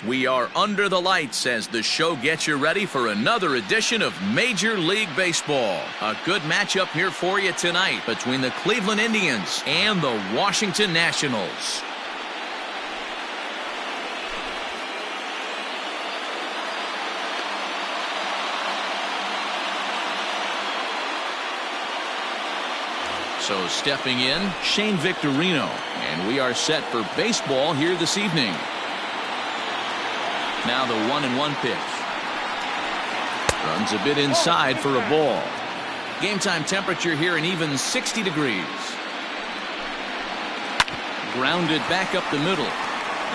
We are under the lights as the show gets you ready for another edition of Major League Baseball. A good matchup here for you tonight between the Cleveland Indians and the Washington Nationals. So stepping in, Shane Victorino, and we are set for baseball here this evening. Now the 1-1 pitch. Runs a bit inside for a ball. Game time temperature here an even 60 degrees. Grounded back up the middle.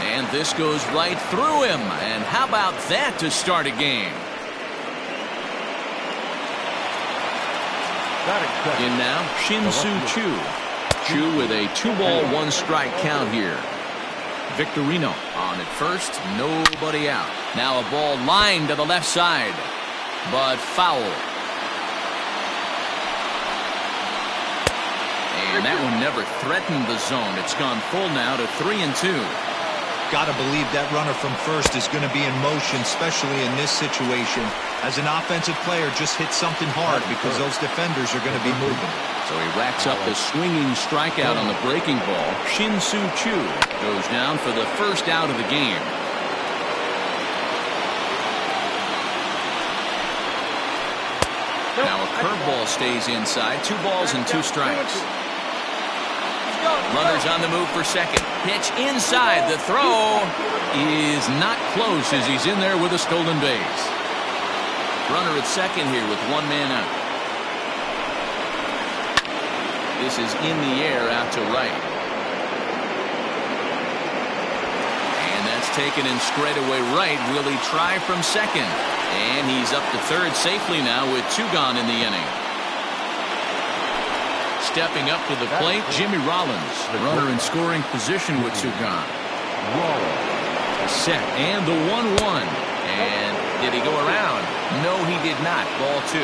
And this goes right through him. And how about that to start a game? In now, Shin-Soo Choo. Choo with a 2-ball, 1-strike count here. Victorino on at first, nobody out. Now a ball lined to the left side, but foul. And that one never threatened the zone. It's gone full now to 3-2. Got to believe that runner from first is going to be in motion, especially in this situation. As an offensive player, just hit something hard because those defenders are going to be moving. So he racks up the swinging strikeout on the breaking ball. Shin-Soo Choo goes down for the first out of the game. Now a curveball stays inside. 2 balls and 2 strikes. Runners on the move for second. Pitch inside. The throw is not close as he's in there with a stolen base. Runner at second here with 1 man out. This is in the air out to right. And that's taken in straightaway right. Will he try from second? And he's up to third safely now with 2 gone in the inning. Stepping up to the plate, Jimmy Rollins. The runner in scoring position with 2 gone. Set and the 1-1. And did he go around? No, he did not. Ball 2.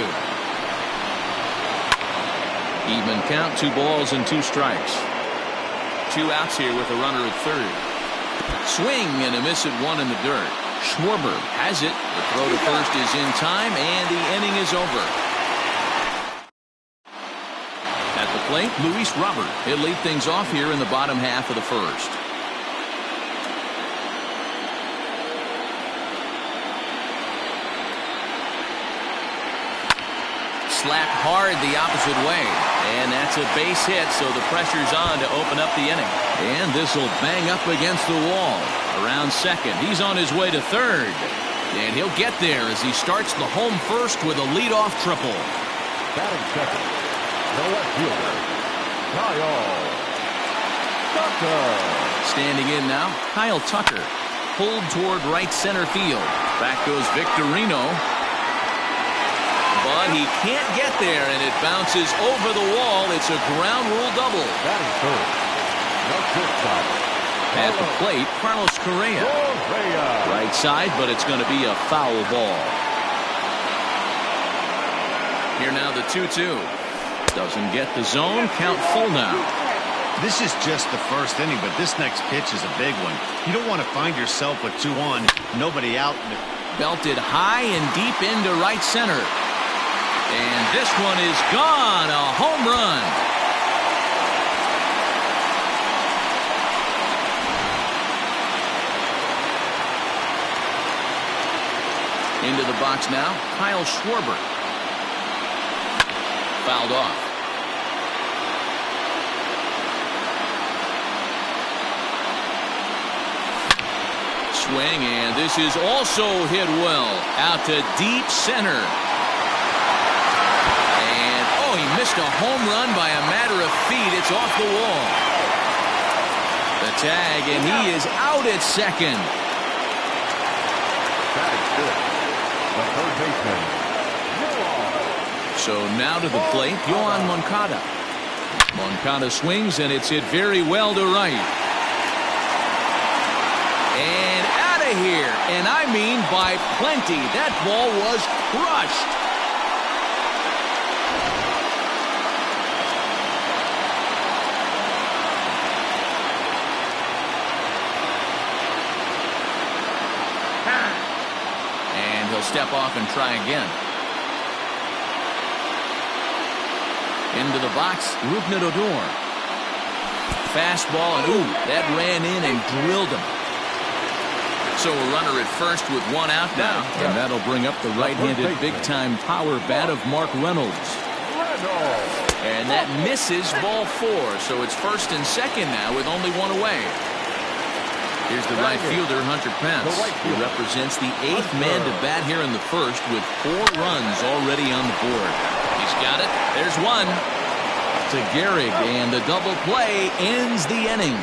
Even count, 2 balls and 2 strikes. 2 outs here with a runner at third. Swing and a miss at 1 in the dirt. Schwarber has it. The throw to first is in time and the inning is over. At the plate, Luis Robert. He'll lead things off here in the bottom half of the first. Slapped hard the opposite way. And that's a base hit, so the pressure's on to open up the inning. And this will bang up against the wall. Around second. He's on his way to third. And he'll get there as he starts the home first with a leadoff triple. Batting second, the left fielder, Kyle Tucker. Standing in now, Kyle Tucker. Pulled toward right center field. Back goes Victorino. But he can't get there, and it bounces over the wall. It's a ground rule double. Batting third, the shortstop. At the plate, Carlos Correa. Right side, but it's going to be a foul ball. Here now the 2-2. Doesn't get the zone. Count full now. This is just the first inning, but this next pitch is a big one. You don't want to find yourself with 2 on, nobody out. Belted high and deep into right center. And this one is gone. A home run. Into the box now, Kyle Schwarber. Fouled off. Swing, and this is also hit well. Out to deep center. And, oh, he missed a home run by a matter of feet. It's off the wall. The tag, and he is out at second. That is good. The third baseman. So now to the plate, Yohan Moncada. Moncada swings, and it's hit very well to right. And out of here. And I mean by plenty. That ball was crushed. He'll step off and try again. Into the box, Rupnadodor. Fastball, and ooh, that ran in and drilled him. So a runner at first with one out now. And that'll bring up the right-handed big-time power bat of Mark Reynolds. And that misses ball 4. So it's first and second now with only one away. Here's the right fielder, Hunter Pence. He represents the 8th man to bat here in the first with 4 runs already on the board. He's got it. There's one to Gehrig, and the double play ends the inning.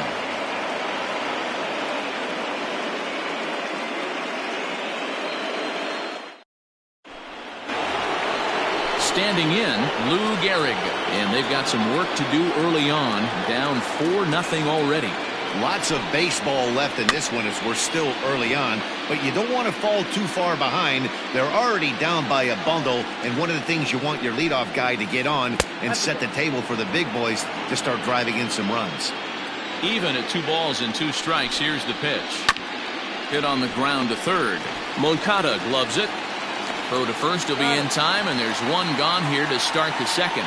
Standing in, Lou Gehrig, and they've got some work to do early on, down 4-0 already. Lots of baseball left in this one as we're still early on, but you don't want to fall too far behind. They're already down by a bundle, and one of the things you want your leadoff guy to get on and set the table for the big boys to start driving in some runs. Even at 2 balls and 2 strikes, here's the pitch. Hit on the ground to third. Moncada gloves it. Throw to first will be in time, and there's one gone here to start the second.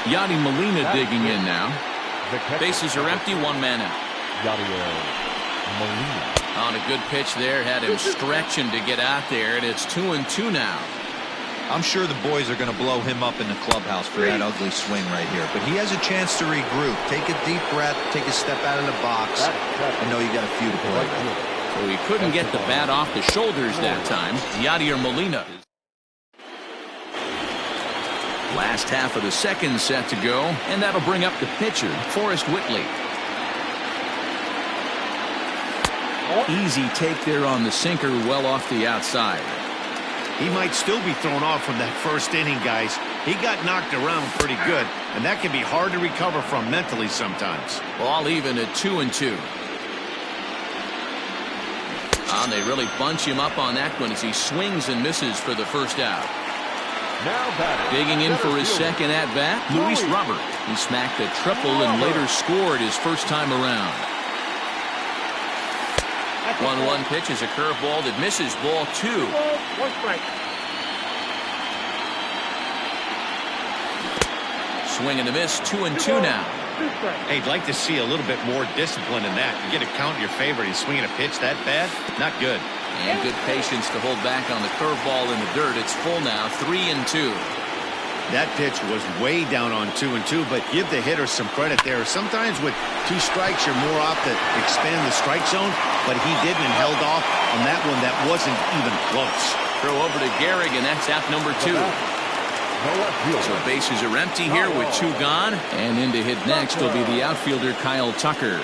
Yadi Molina digging in now. Bases are empty, 1 man out. On a good pitch there, had him stretching to get out there, and it's 2-2 now. I'm sure the boys are going to blow him up in the clubhouse for that ugly swing right here. But he has a chance to regroup. Take a deep breath, take a step out of the box. I know you got a few to play with. So he couldn't get the bat off the shoulders that time. Yadier Molina. Last half of the second set to go, and that'll bring up the pitcher, Forrest Whitley. Easy take there on the sinker, well off the outside. He might still be thrown off from that first inning, guys. He got knocked around pretty good, and that can be hard to recover from mentally sometimes. Ball even at 2-2. And they really bunch him up on that one as he swings and misses for the first out. Now batting. Digging in for his second at-bat, Luis Robert. He smacked a triple and later scored his first time around. 1-1 pitch is a curveball that misses ball 2. Swing and a miss, 2-2 now. Hey, I'd like to see a little bit more discipline in that. You get a count in your favor, he's swinging a pitch that bad? Not good. And good patience to hold back on the curveball in the dirt. It's full now, 3-2. That pitch was way down on 2-2, but give the hitter some credit there. Sometimes with 2 strikes, you're more apt to expand the strike zone, but he didn't and held off on that one that wasn't even close. Throw over to Gehrig, and that's out number 2. So bases are empty here with 2 gone, and in to hit next will be the outfielder Kyle Tucker.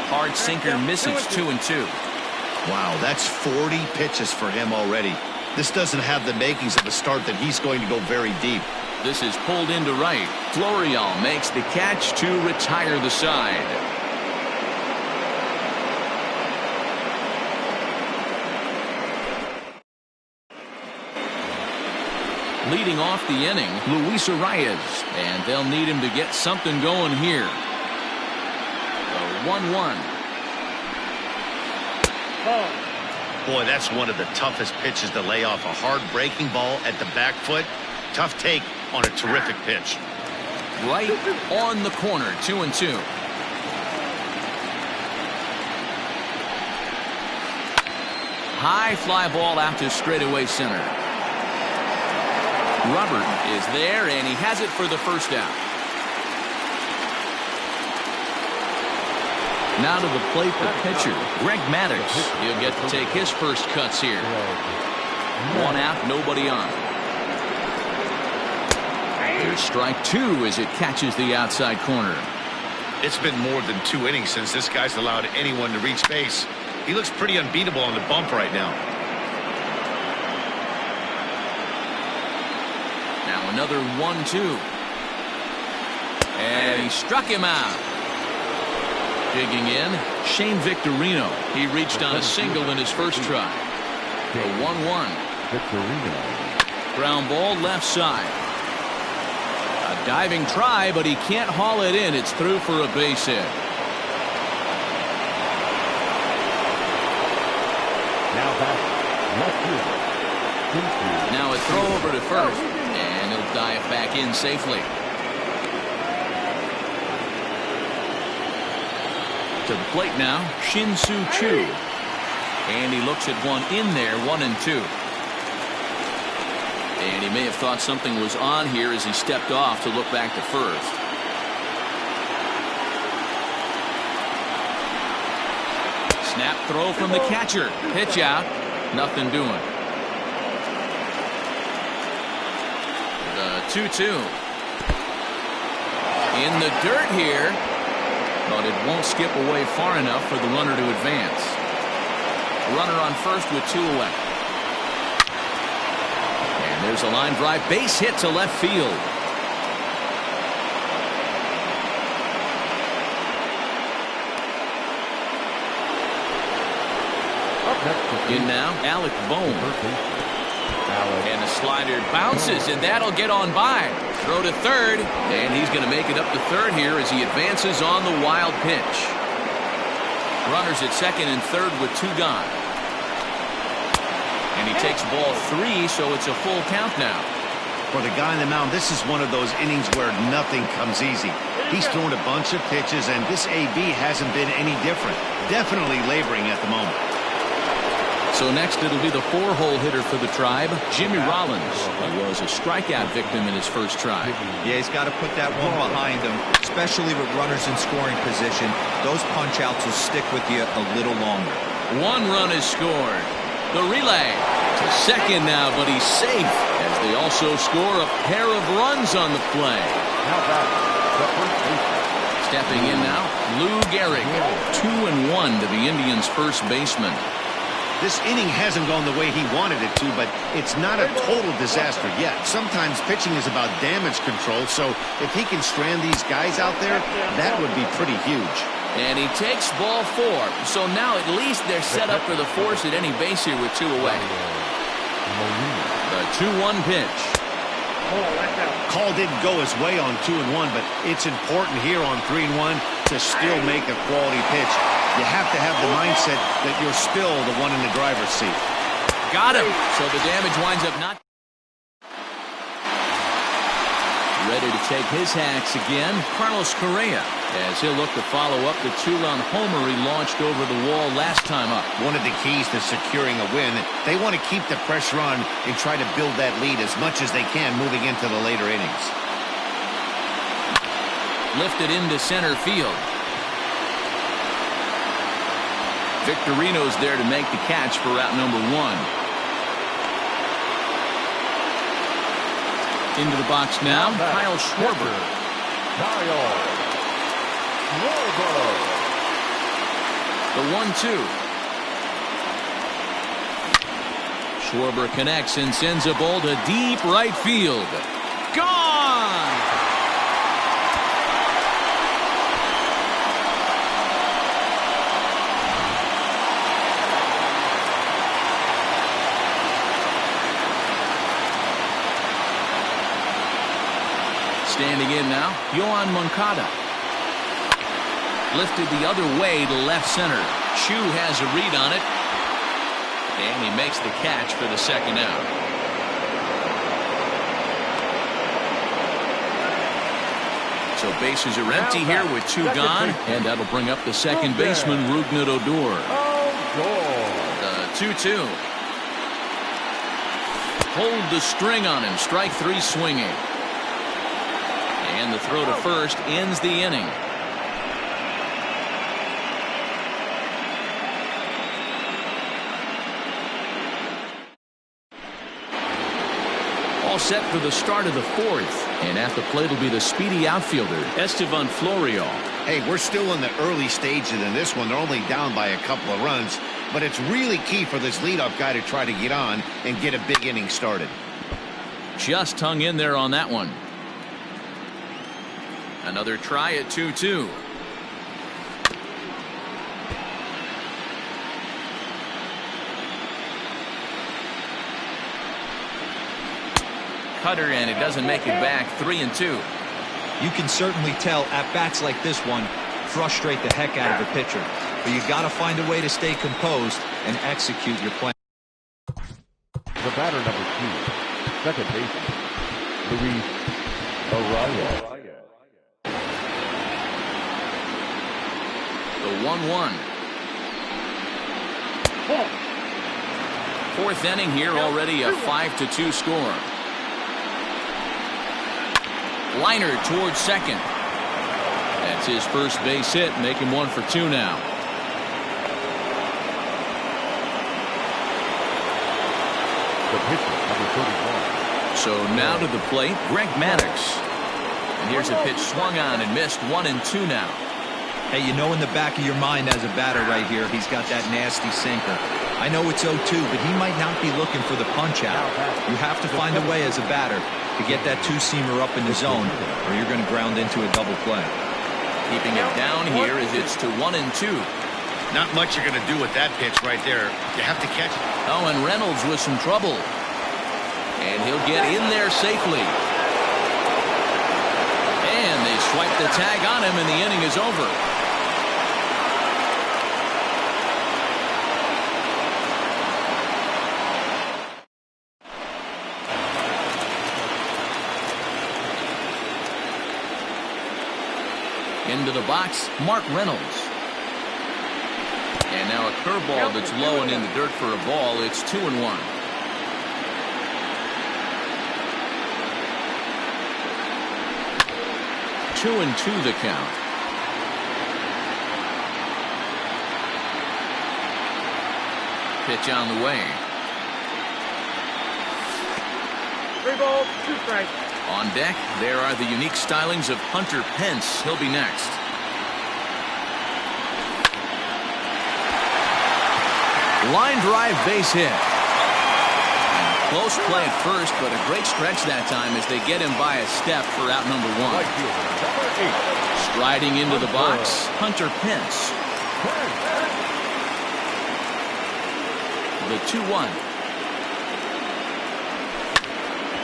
Hard sinker misses, 2-2. Wow, that's 40 pitches for him already. This doesn't have the makings of a start that he's going to go very deep. This is pulled into right. Florial makes the catch to retire the side. Leading off the inning, Luis Arias, and they'll need him to get something going here. 1-1. Boy, that's one of the toughest pitches to lay off. A hard breaking ball at the back foot. Tough take on a terrific pitch. Right on the corner, 2-2. High fly ball out to straightaway center. Robert is there, and he has it for the first out. Now to the plate, the pitcher, Greg Maddux. He'll get to take his first cuts here. 1 out, nobody on. There's strike 2 as it catches the outside corner. It's been more than 2 innings since this guy's allowed anyone to reach base. He looks pretty unbeatable on the bump right now. Now another 1-2. And he struck him out. Digging in, Shane Victorino. He reached on a single in his first try. A 1-1. Victorino. Ground ball left side. A diving try, but he can't haul it in. It's through for a base hit. Now a throw over to first, and he'll dive back in safely. To the plate now, Shin-Soo Choo. And he looks at one in there, 1-2. And he may have thought something was on here as he stepped off to look back to first. Snap throw from the catcher. Pitch out. Nothing doing. The 2-2. In the dirt here. But it won't skip away far enough for the runner to advance. Runner on first with 2 away. And there's a line drive. Base hit to left field. In now, Alec Bohm. And the slider bounces, and that'll get on by. Throw to third, and he's going to make it up to third here as he advances on the wild pitch. Runners at second and third with 2 gone. And he takes ball 3, so it's a full count now. For the guy on the mound, this is one of those innings where nothing comes easy. He's thrown a bunch of pitches, and this AB hasn't been any different. Definitely laboring at the moment. So next it'll be the 4-hole hitter for the Tribe, Jimmy Rollins, who was a strikeout victim in his first try. Yeah, he's got to put that one behind him, especially with runners in scoring position. Those punch-outs will stick with you a little longer. 1 run is scored. The relay to second now, but he's safe as they also score a pair of runs on the play. Stepping in now, Lou Gehrig, 2-1 to the Indians' first baseman. This inning hasn't gone the way he wanted it to, but it's not a total disaster yet. Sometimes pitching is about damage control, so if he can strand these guys out there, that would be pretty huge. And he takes ball 4, so now at least they're set up for the force at any base here with 2 away. The 2-1 pitch. Call didn't go his way on 2-1, but it's important here on 3-1 to still make a quality pitch. You have to have the mindset that you're still the one in the driver's seat. Got him. So the damage winds up not. Ready to take his hacks again, Carlos Correa, as he'll look to follow up the 2-run homer he launched over the wall last time up. One of the keys to securing a win, they want to keep the pressure on and try to build that lead as much as they can moving into the later innings. Lifted into center field. Victorino's there to make the catch for route number 1. Into the box now, Kyle Schwarber. The 1-2. Schwarber connects and sends a ball to deep right field. Gone! Standing in now, Yoan Moncada. Lifted the other way to left center. Chu has a read on it. And he makes the catch for the second out. So bases are empty here with 2 gone. And that'll bring up the second baseman, Rougned Odor. The 2-2. Hold the string on him. Strike 3 swinging. And the throw to first ends the inning. All set for the start of the 4th. And at the plate will be the speedy outfielder, Estevan Florial. Hey, we're still in the early stages in this one. They're only down by a couple of runs. But it's really key for this leadoff guy to try to get on and get a big inning started. Just hung in there on that one. Another try at 2-2. Cutter, and it doesn't make it back. 3-2. You can certainly tell at bats like this one frustrate the heck out of the pitcher. But you got to find a way to stay composed and execute your plan. batter number 2, second baseman, Luis Araya. The 1-1. Fourth inning here, already a 5-2 score. Liner towards second. That's his first base hit, make him 1 for 2 now. The pitcher, number 31. So now to the plate, Greg Maddux. And here's a pitch swung on and missed, 1-2 now. Hey, you know in the back of your mind as a batter right here, he's got that nasty sinker. I know it's 0-2, but he might not be looking for the punch out. You have to find a way as a batter to get that two-seamer up in the zone, or you're going to ground into a double play. Keeping it down here as it's to 1-2. Not much you're going to do with that pitch right there. You have to catch it. Oh, and Reynolds with some trouble. And he'll get in there safely. And they swipe the tag on him, and the inning is over. Into the box, Mark Reynolds. And now a curveball that's low and in the dirt for a ball. It's 2-1. Two and 2 the count. Pitch on the way. 3 balls, 2 strikes. On deck, there are the unique stylings of Hunter Pence. He'll be next. Line drive base hit. Close play at first, but a great stretch that time as they get him by a step for out number 1. Right fielder, number 8. Striding into the box, Hunter Pence. The 2-1.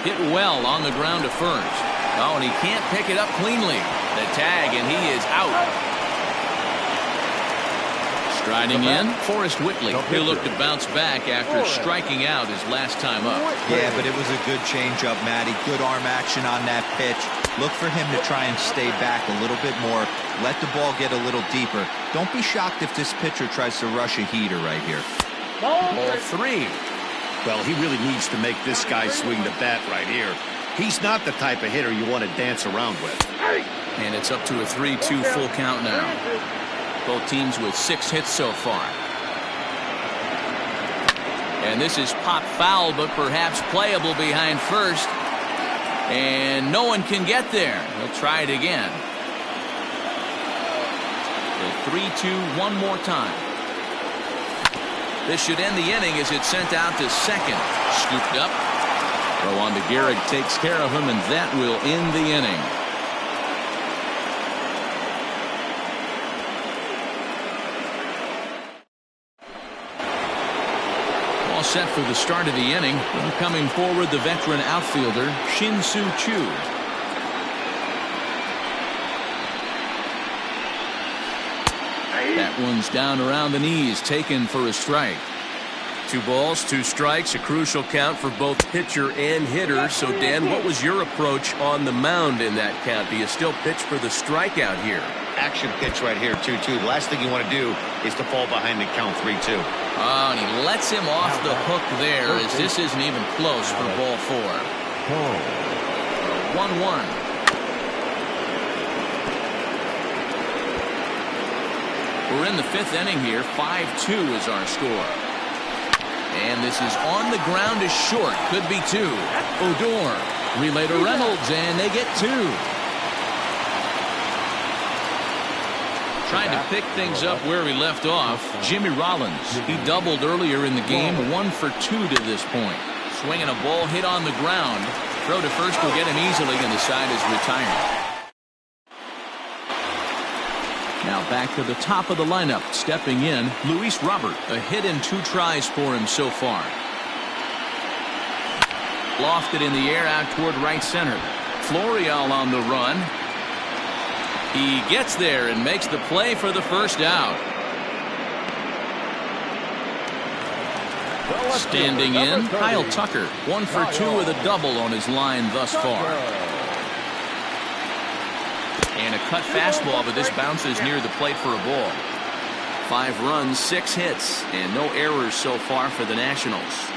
Hit well on the ground to first. Oh, and he can't pick it up cleanly. The tag, and he is out. Striding in, Forrest Whitley. He'll look to bounce back after striking out his last time up. Yeah, but it was a good changeup, Matty. Good arm action on that pitch. Look for him to try and stay back a little bit more. Let the ball get a little deeper. Don't be shocked if this pitcher tries to rush a heater right here. Ball 3. Well, he really needs to make this guy swing the bat right here. He's not the type of hitter you want to dance around with. And it's up to a 3-2 full count now. Both teams with 6 hits so far. And this is pop foul, but perhaps playable behind first. And no one can get there. He'll try it again. The 3-2 one more time. This should end the inning as it's sent out to second. Scooped up. Throw on to Gehrig takes care of him, and that will end the inning. All set for the start of the inning. Coming forward, the veteran outfielder, Shin-Soo Choo. That one's down around the knees, taken for a strike. 2 balls, 2 strikes, a crucial count for both pitcher and hitter. So, Dan, what was your approach on the mound in that count? Do you still pitch for the strikeout here? Action pitch right here, 2-2. The last thing you want to do is to fall behind the count 3-2. Oh, and he lets him off the hook there as this isn't even close for ball 4. 1-1. We're in the 5th inning here. 5-2 is our score. And this is on the ground is short. Could be 2. Odor. Relay to Reynolds, and they get 2. Trying to pick things up where we left off, Jimmy Rollins. He doubled earlier in the game, 1 for 2 to this point. Swinging a ball hit on the ground. Throw to first will get him easily, and the side is retired. Now back to the top of the lineup. Stepping in, Luis Robert. A hit in 2 tries for him so far. Lofted in the air out toward right center. Florial on the run. He gets there and makes the play for the first out. Standing in, Kyle Tucker. 1 for 2 with a double on his line thus far. And a cut fastball, but this bounces near the plate for a ball. 5 runs, 6 hits, and no errors so far for the Nationals.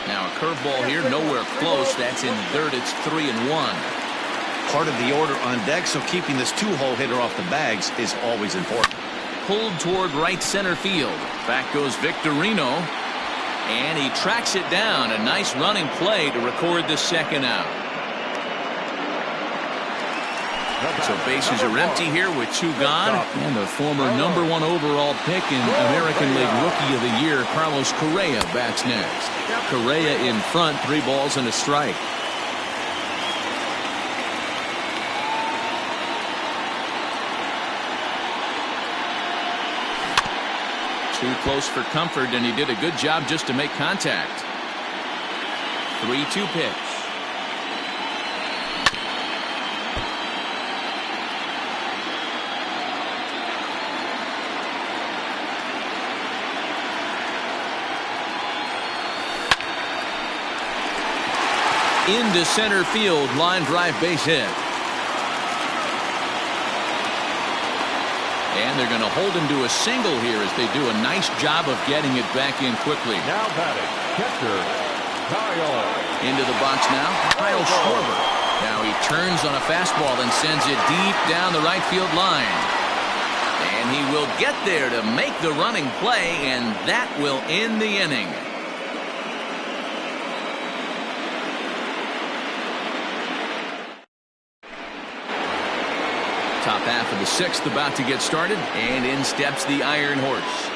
Now a curveball here, nowhere close. That's in dirt. It's 3-1. Part of the order on deck, so keeping this 2-hole hitter off the bags is always important. Pulled toward right center field. Back goes Victorino, and he tracks it down. A nice running play to record the second out. So bases are empty here with 2 gone. And the former #1 overall pick in American League Rookie of the Year, Carlos Correa, bats next. Correa in front, 3 balls and a strike. Too close for comfort, and he did a good job just to make contact. 3-2 pitch. Into center field, line drive, base hit. And they're going to hold him to a single here as they do a nice job of getting it back in quickly. Now batting, catcher, Kyle. Into the box now, Kyle Schwarber. Now he turns on a fastball and sends it deep down the right field line. And he will get there to make the running play, and that will end the inning. Top half of the 6th about to get started, and in steps the Iron Horse.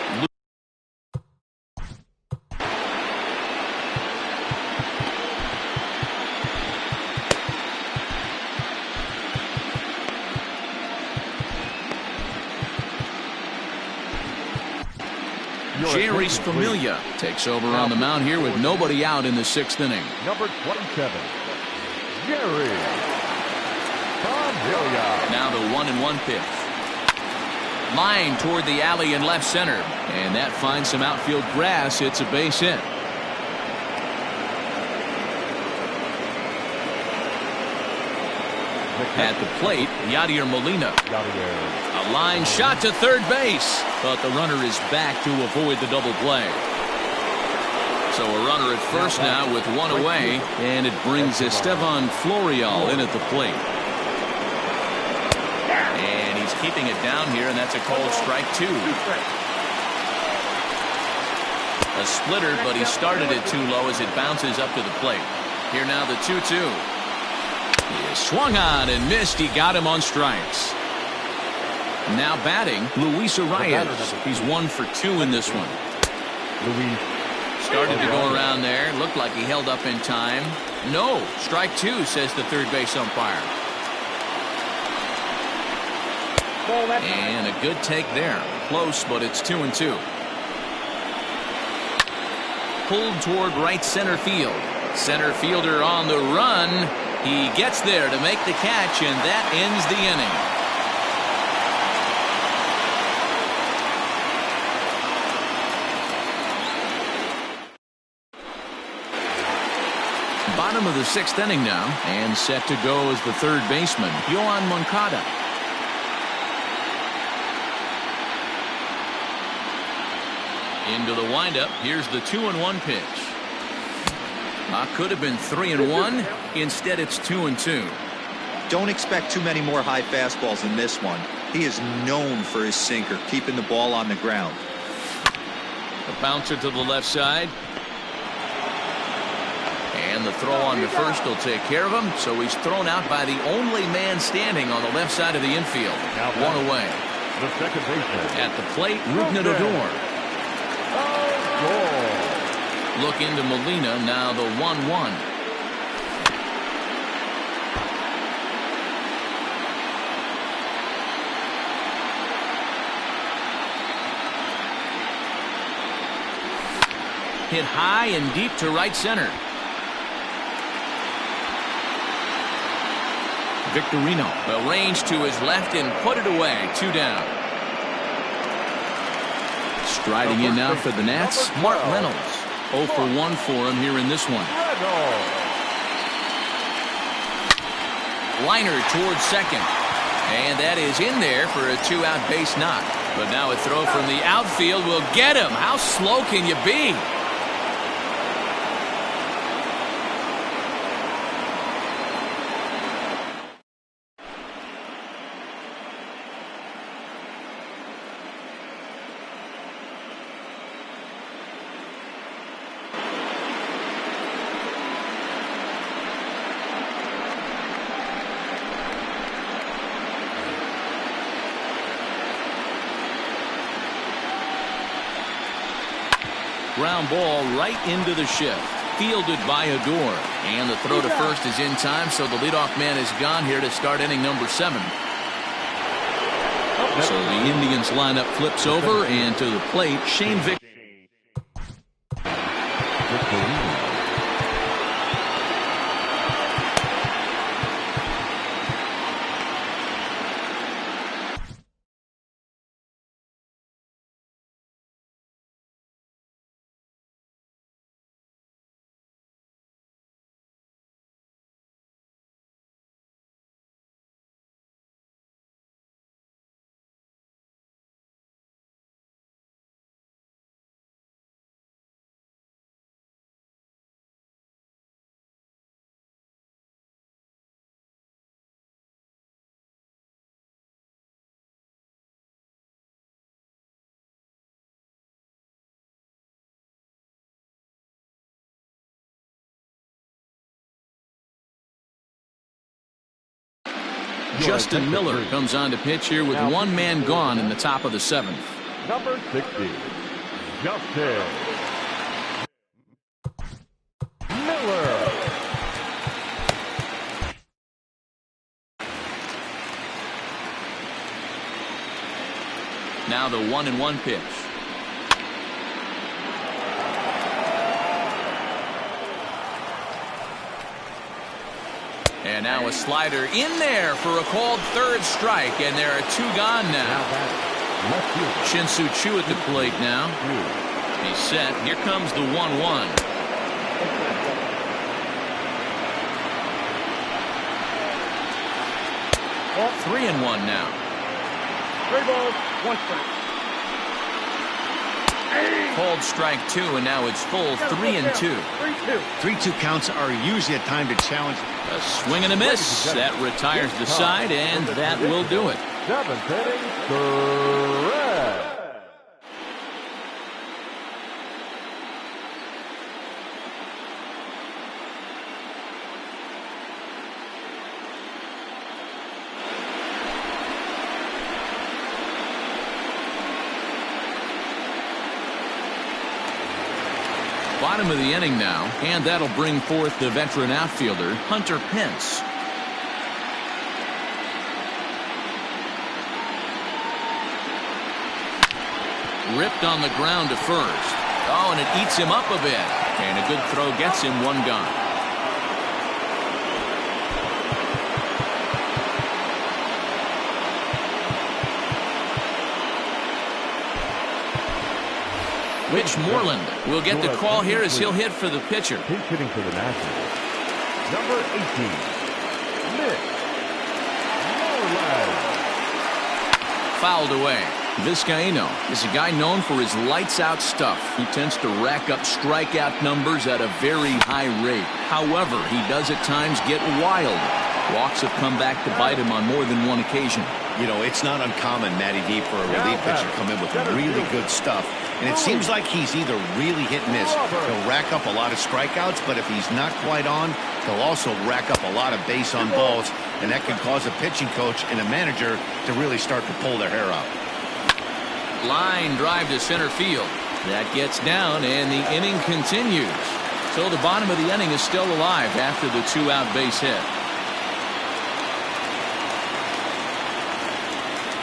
Jerry Familia takes over on the mound here with nobody out in the 6th inning. Number 27, Jerry. Now the 1-1 pitch. Line toward the alley in left center, and that finds some outfield grass. It's a base hit. At the plate, Yadier Molina. A line shot to third base, but the runner is back to avoid the double play. So a runner at first now with 1 away, and it brings Estevan Florial in at the plate. And he's keeping it down here, and that's a called strike 2. A splitter, but he started it too low as it bounces up to the plate. Here now the 2-2. He is swung on and missed. He got him on strikes. Now batting, Luis Arias. He's 1 for 2 in this one. Started to go around there. Looked like he held up in time. No, strike 2, says the third base umpire. And a good take there. Close, but it's 2-2. Pulled toward right center field. Center fielder on the run. He gets there to make the catch, and that ends the inning. Bottom of the 6th inning now, and set to go is the third baseman, Yoan Moncada. Into the windup. Here's the 2-1 pitch. Could have been 3-1. Instead, it's 2-2. Don't expect too many more high fastballs in this one. He is known for his sinker, keeping the ball on the ground. A bouncer to the left side. And the throw on to first will take care of him. So he's thrown out by the only man standing on the left side of the infield. 1 away. The second baseman. At the plate, Rougned Odor. Look into Molina, now the 1-1. Hit high and deep to right center. Victorino arranged to his left and put it away. 2 down. Striding in now for the Nats, Mark Reynolds. 0 for 1 for him here in this one. Liner towards second. And that is in there for a 2-out base knock. But now a throw from the outfield will get him. How slow can you be? Ground ball right into the shift. Fielded by Adore. And the throw to first is in time, so the leadoff man is gone here to start inning number 7. So the Indians lineup flips over, and to the plate, Shane Vick. Justin Miller comes on to pitch here with one man gone in the top of the 7th. Number 60, Justin Miller. Now the 1-1 pitch. And now a slider in there for a called third strike, and there are 2 gone now. Shin-Soo Choo at the plate now. He's set. Here comes the 1-1. 3-1 now. 3 balls, 1 strike. Called strike 2, and now it's full 3-2. 3-2 counts are usually a time to challenge. A swing and a miss. That retires the side, and that will do it. 7th inning, correct. Bottom of the inning now, and that'll bring forth the veteran outfielder, Hunter Pence. Ripped on the ground to first. Oh, and it eats him up a bit. And a good throw gets him 1 gone. Rich Moreland will get the call here as he'll hit for the pitcher. He's hitting for the Nationals. Number 18, Mitch Moreland. Fouled away. Vizcaíno is a guy known for his lights-out stuff. He tends to rack up strikeout numbers at a very high rate. However, he does at times get wild. Walks have come back to bite him on more than one occasion. You know, it's not uncommon, Matty D, for a relief pitcher to come in with really good stuff. And it seems like he's either really hit and miss. He'll rack up a lot of strikeouts, but if he's not quite on, he'll also rack up a lot of base on balls. And that can cause a pitching coach and a manager to really start to pull their hair out. Line drive to center field. That gets down, and the inning continues. So the bottom of the inning is still alive after the 2-out base hit.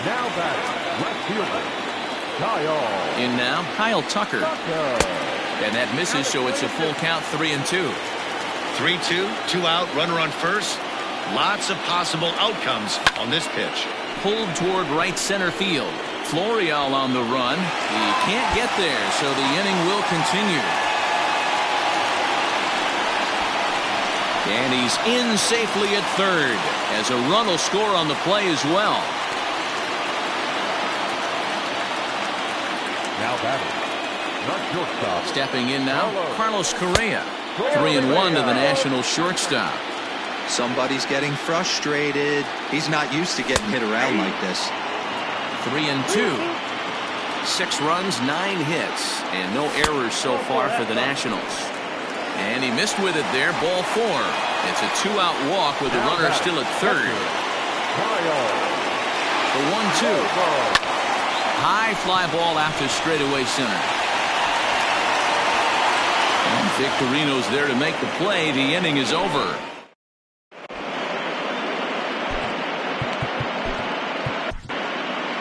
Now batting, left fielder, Kyle. In now, Kyle Tucker. And that misses, so it's a full count, 3-2. 3-2, 2 out, runner on first. Lots of possible outcomes on this pitch. Pulled toward right center field. Florial on the run. He can't get there, so the inning will continue. And he's in safely at third, as a run will score on the play as well. Now batting, the shortstop. Stepping in now, Carlos Correa. 3-1 to the National shortstop. Somebody's getting frustrated. He's not used to getting hit around like this. 3-2. 6 runs, 9 hits, and no errors so far for the Nationals. And he missed with it there, ball 4. It's a 2-out walk with the runner still at third. The 1-2. High fly ball out to straightaway center. And Victorino's there to make the play. The inning is over.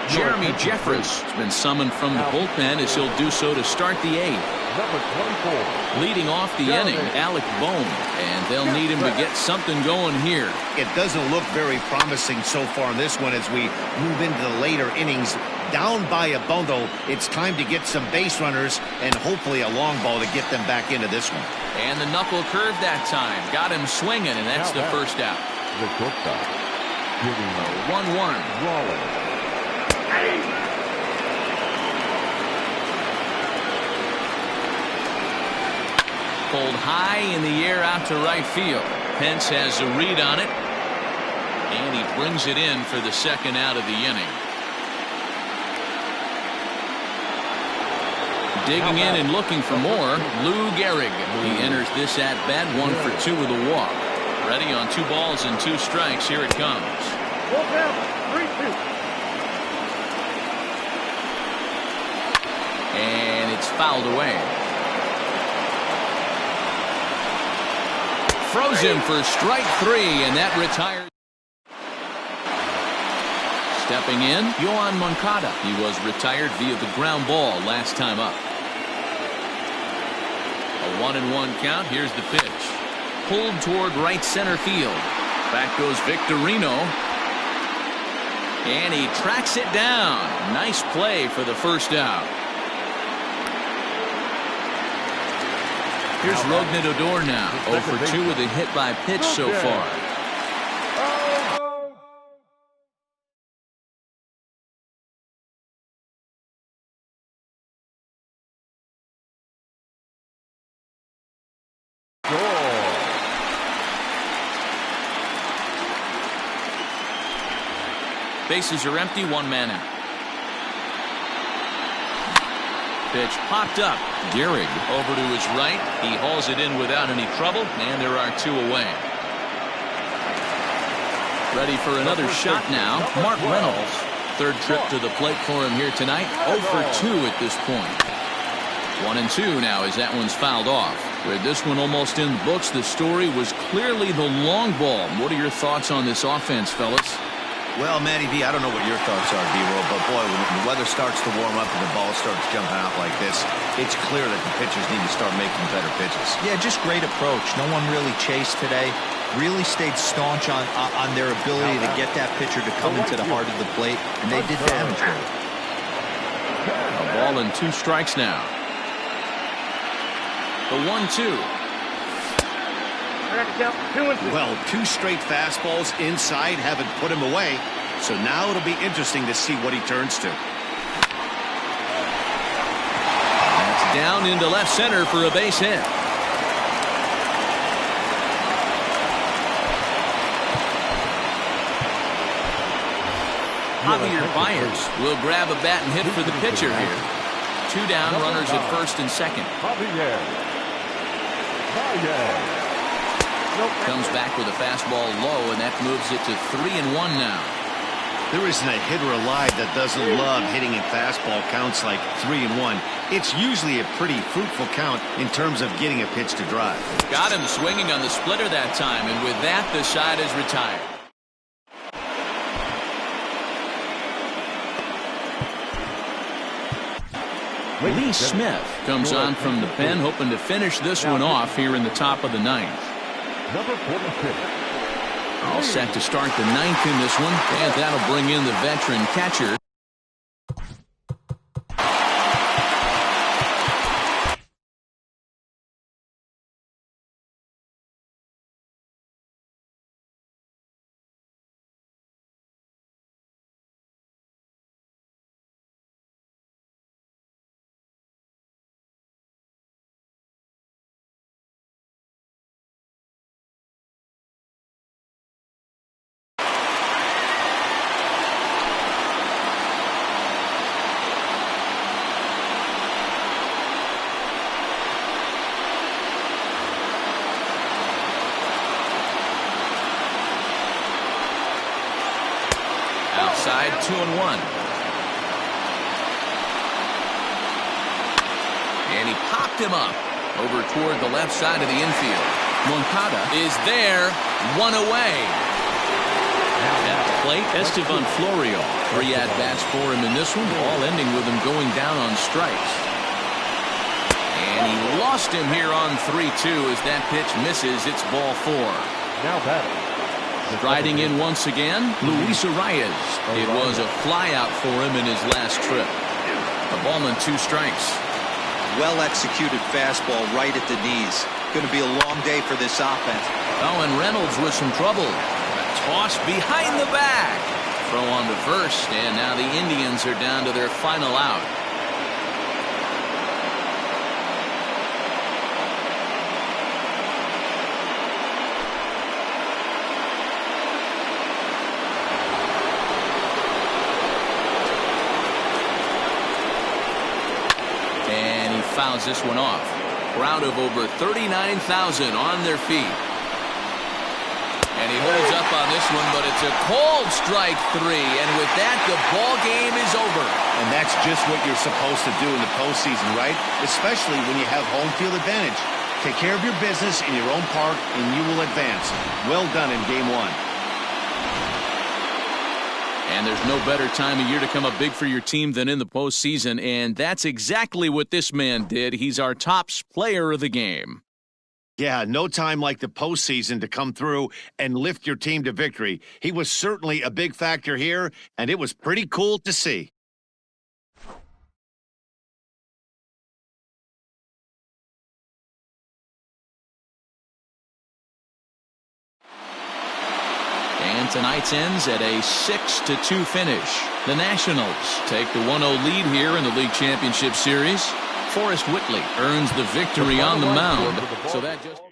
Jeremy Jeffress has been summoned from the bullpen as he'll do so to start the 8th. Number 24. Leading off the inning, Alec Bohm, and they'll need him to get something going here. It doesn't look very promising so far in this one as we move into the later innings. Down by a bundle, it's time to get some base runners and hopefully a long ball to get them back into this one. And the knuckle curve that time. Got him swinging, and that's the first out. The shortstop. 1-1. Rollins. Pulled high in the air out to right field. Pence has a read on it, and he brings it in for the second out of the inning. Digging in and looking for more, Lou Gehrig. He enters this at bat 1 for 2 with a walk. Ready on 2 balls and 2 strikes. Here it comes. 3-2. And it's fouled away. Throws him for strike 3, and that retires. Stepping in, Yohan Moncada. He was retired via the ground ball last time up. A 1-1 count. Here's the pitch. Pulled toward right center field. Back goes Victorino. And he tracks it down. Nice play for the first out. Here's Rougned Odor now. 0 for 2 with a hit by pitch so far. Bases are empty, 1 man out. Pitch popped up. Gehrig over to his right. He hauls it in without any trouble, and there are 2 away. Ready for another shot now, Mark Reynolds. 3rd trip to the plate for him here tonight. 0 for 2 at this point. 1-2 now as that one's fouled off. With this one almost in the books, the story was clearly the long ball. What are your thoughts on this offense, fellas? Well, Matty V, I don't know what your thoughts are, D-Roll, but boy, when the weather starts to warm up and the ball starts jumping out like this, it's clear that the pitchers need to start making better pitches. Yeah, just great approach. No one really chased today. Really stayed staunch on their ability to get that pitcher to come into the heart of the plate, and they did damage with it. A ball and 2 strikes now. The 1-2. Well, 2 straight fastballs inside haven't put him away, so now it'll be interesting to see what he turns to. That's down into left center for a base hit. Javier Baez will grab a bat and hit for the pitcher here. 2 down, runners at first and second. Comes back with a fastball low, and that moves it to 3-1 now. There isn't a hitter alive that doesn't love hitting in fastball counts like 3-1. It's usually a pretty fruitful count in terms of getting a pitch to drive. Got him swinging on the splitter that time, and with that, the side is retired. Lee Smith comes on from the pen, hoping to finish this one off here in the top of the 9th. Number 46. All set to start the 9th in this one, and that'll bring in the veteran catcher. side, 2-1. And he popped him up over toward the left side of the infield. Moncada is there, one away. At the plate, Estevan Florio. 3 at-bats for him in this one, all ending with him going down on strikes. And he lost him here on 3-2 as that pitch misses. It's ball 4. Now batting. Striding in once again, Luis Arias. It was a flyout for him in his last trip. A ball and 2 strikes. Well-executed fastball right at the knees. Going to be a long day for this offense. Oh, and Reynolds with some trouble. A toss behind the back. Throw on to first, and now the Indians are down to their final out. And he fouls this one off. Crowd of over 39,000 on their feet. And he holds up on this one, but it's a cold strike 3. And with that, the ball game is over. And that's just what you're supposed to do in the postseason, right? Especially when you have home field advantage. Take care of your business in your own park, and you will advance. Well done in Game 1. And there's no better time of year to come up big for your team than in the postseason, and that's exactly what this man did. He's our top player of the game. Yeah, no time like the postseason to come through and lift your team to victory. He was certainly a big factor here, and it was pretty cool to see. And tonight's ends at a 6-2 finish. The Nationals take the 1-0 lead here in the League Championship Series. Forrest Whitley earns the victory on the mound. So that just...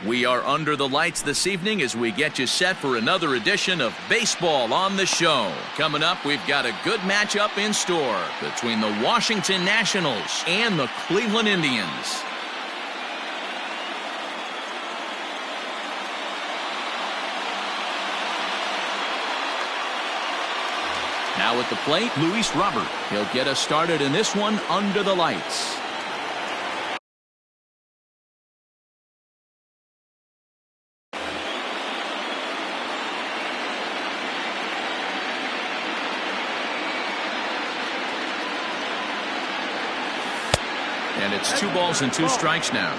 We are under the lights this evening as we get you set for another edition of Baseball on the Show. Coming up, we've got a good matchup in store between the Washington Nationals and the Cleveland Indians. Now at the plate, Luis Robert. He'll get us started in this one under the lights. And it's 2 balls and 2 strikes now.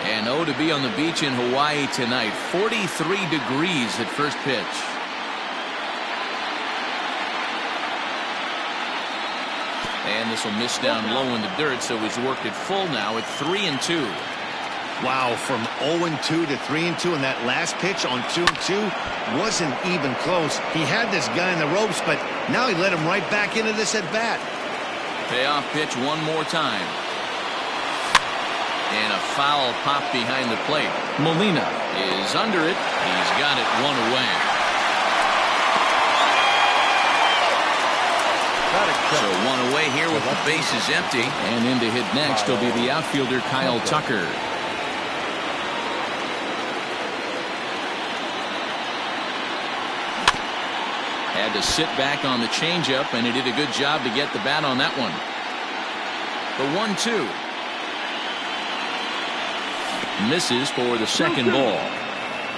And oh, to be on the beach in Hawaii tonight. 43 degrees at first pitch. And this will miss down low in the dirt, so he's worked it full now at 3-2. Wow, from 0-2 to 3-2, and that last pitch on 2-2 wasn't even close. He had this guy in the ropes, but now he let him right back into this at bat. Payoff pitch one more time. And a foul pop behind the plate. Molina is under it. He's got it 1 away. So 1 away here with the bases empty. And in to hit next will be the outfielder Kyle Tucker. Had to sit back on the changeup, and he did a good job to get the bat on that one. The 1-2. Misses for the second ball.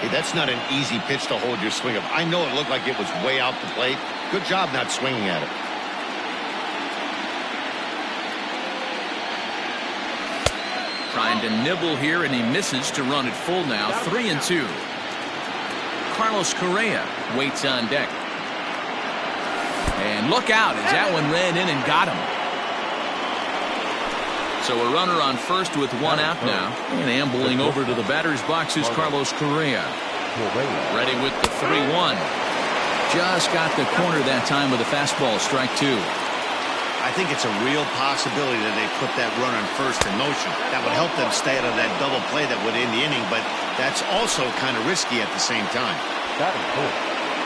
Hey, that's not an easy pitch to hold your swing of. I know it looked like it was way out the plate. Good job not swinging at it. Trying to nibble here, and he misses to run it full now. 3-2. Carlos Correa waits on deck. And look out as that one ran in and got him. So a runner on first with 1 out now. And ambling over to the batter's box is Carlos Correa. Ready with the 3-1. Just got the corner that time with a fastball, strike 2. I think it's a real possibility that they put that run on first in motion. That would help them stay out of that double play that would end the inning, but that's also kind of risky at the same time.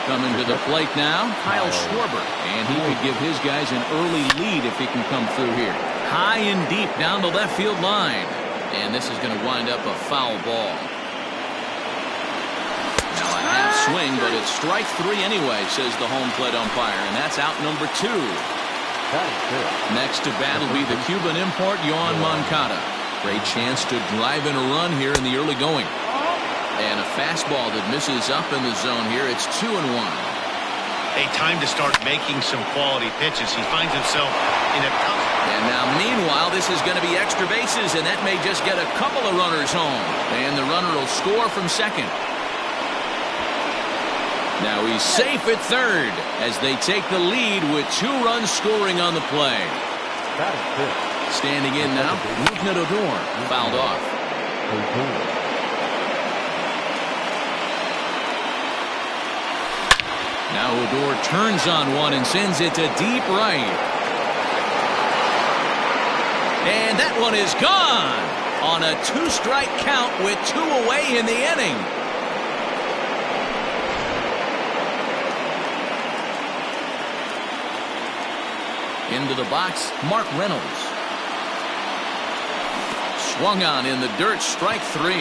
Coming to the plate now, Kyle Schwarber. And he could give his guys an early lead if he can come through here. High and deep down the left field line. And this is going to wind up a foul ball. Now a half swing, but it's strike 3 anyway, says the home plate umpire. And that's out number 2. Next to bat will be the Cuban import, Yohan Moncada. Great chance to drive in a run here in the early going. And a fastball that misses up in the zone here. It's 2-1. A time to start making some quality pitches. He finds himself in a tough. And now meanwhile this is going to be extra bases, and that may just get a couple of runners home. And the runner will score from second. Now he's safe at third as they take the lead with 2 runs scoring on the play. Standing in now, Rougned Odor fouled off. Now Odor turns on one and sends it to deep right. And that one is gone on a 2-strike count with 2 away in the inning. Into the box, Mark Reynolds. Swung on in the dirt, strike 3.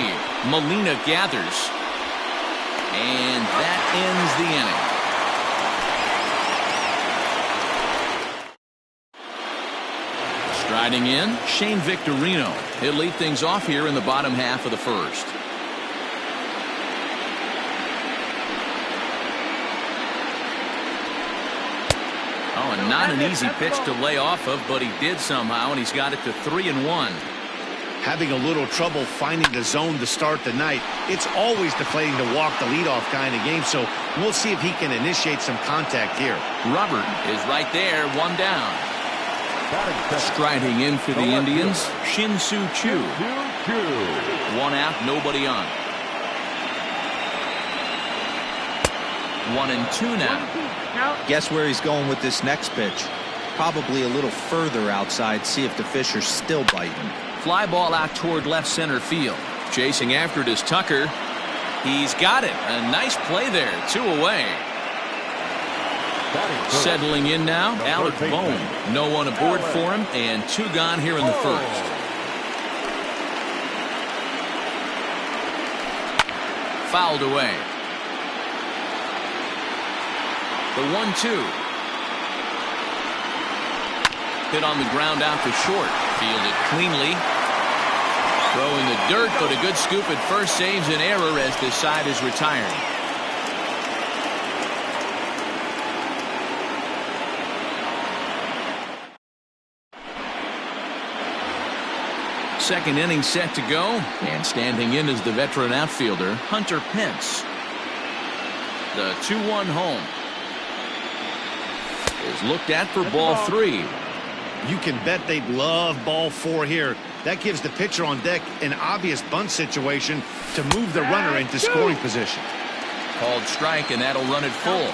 Molina gathers. And that ends the inning. Striding in, Shane Victorino. He'll lead things off here in the bottom half of the first. Oh, and not an easy pitch to lay off of, but he did somehow, and he's got it to 3-1. Having a little trouble finding the zone to start the night. It's always deflating to walk the leadoff guy in a game, so we'll see if he can initiate some contact here. Robert is right there, 1 down. Striding in for the Indians, Shin-Soo Choo. 1 out, nobody on. 1-2 now. Guess where he's going with this next pitch? Probably a little further outside, see if the fish are still biting. Fly ball out toward left center field. Chasing after it is Tucker. He's got it. A nice play there. 2 away. Settling in now, Alec Bohm. No one aboard for him, and 2 gone here in the first. Fouled away. The 1-2. Hit on the ground out to short. Fielded cleanly. Throw in the dirt, but a good scoop at first saves an error as this side is retired. Second inning set to go, and standing in is the veteran outfielder, Hunter Pence. The 2-1 home is looked at for ball 3. You can bet they'd love ball 4 here. That gives the pitcher on deck an obvious bunt situation to move the runner into scoring position. Called strike, and that'll run it full.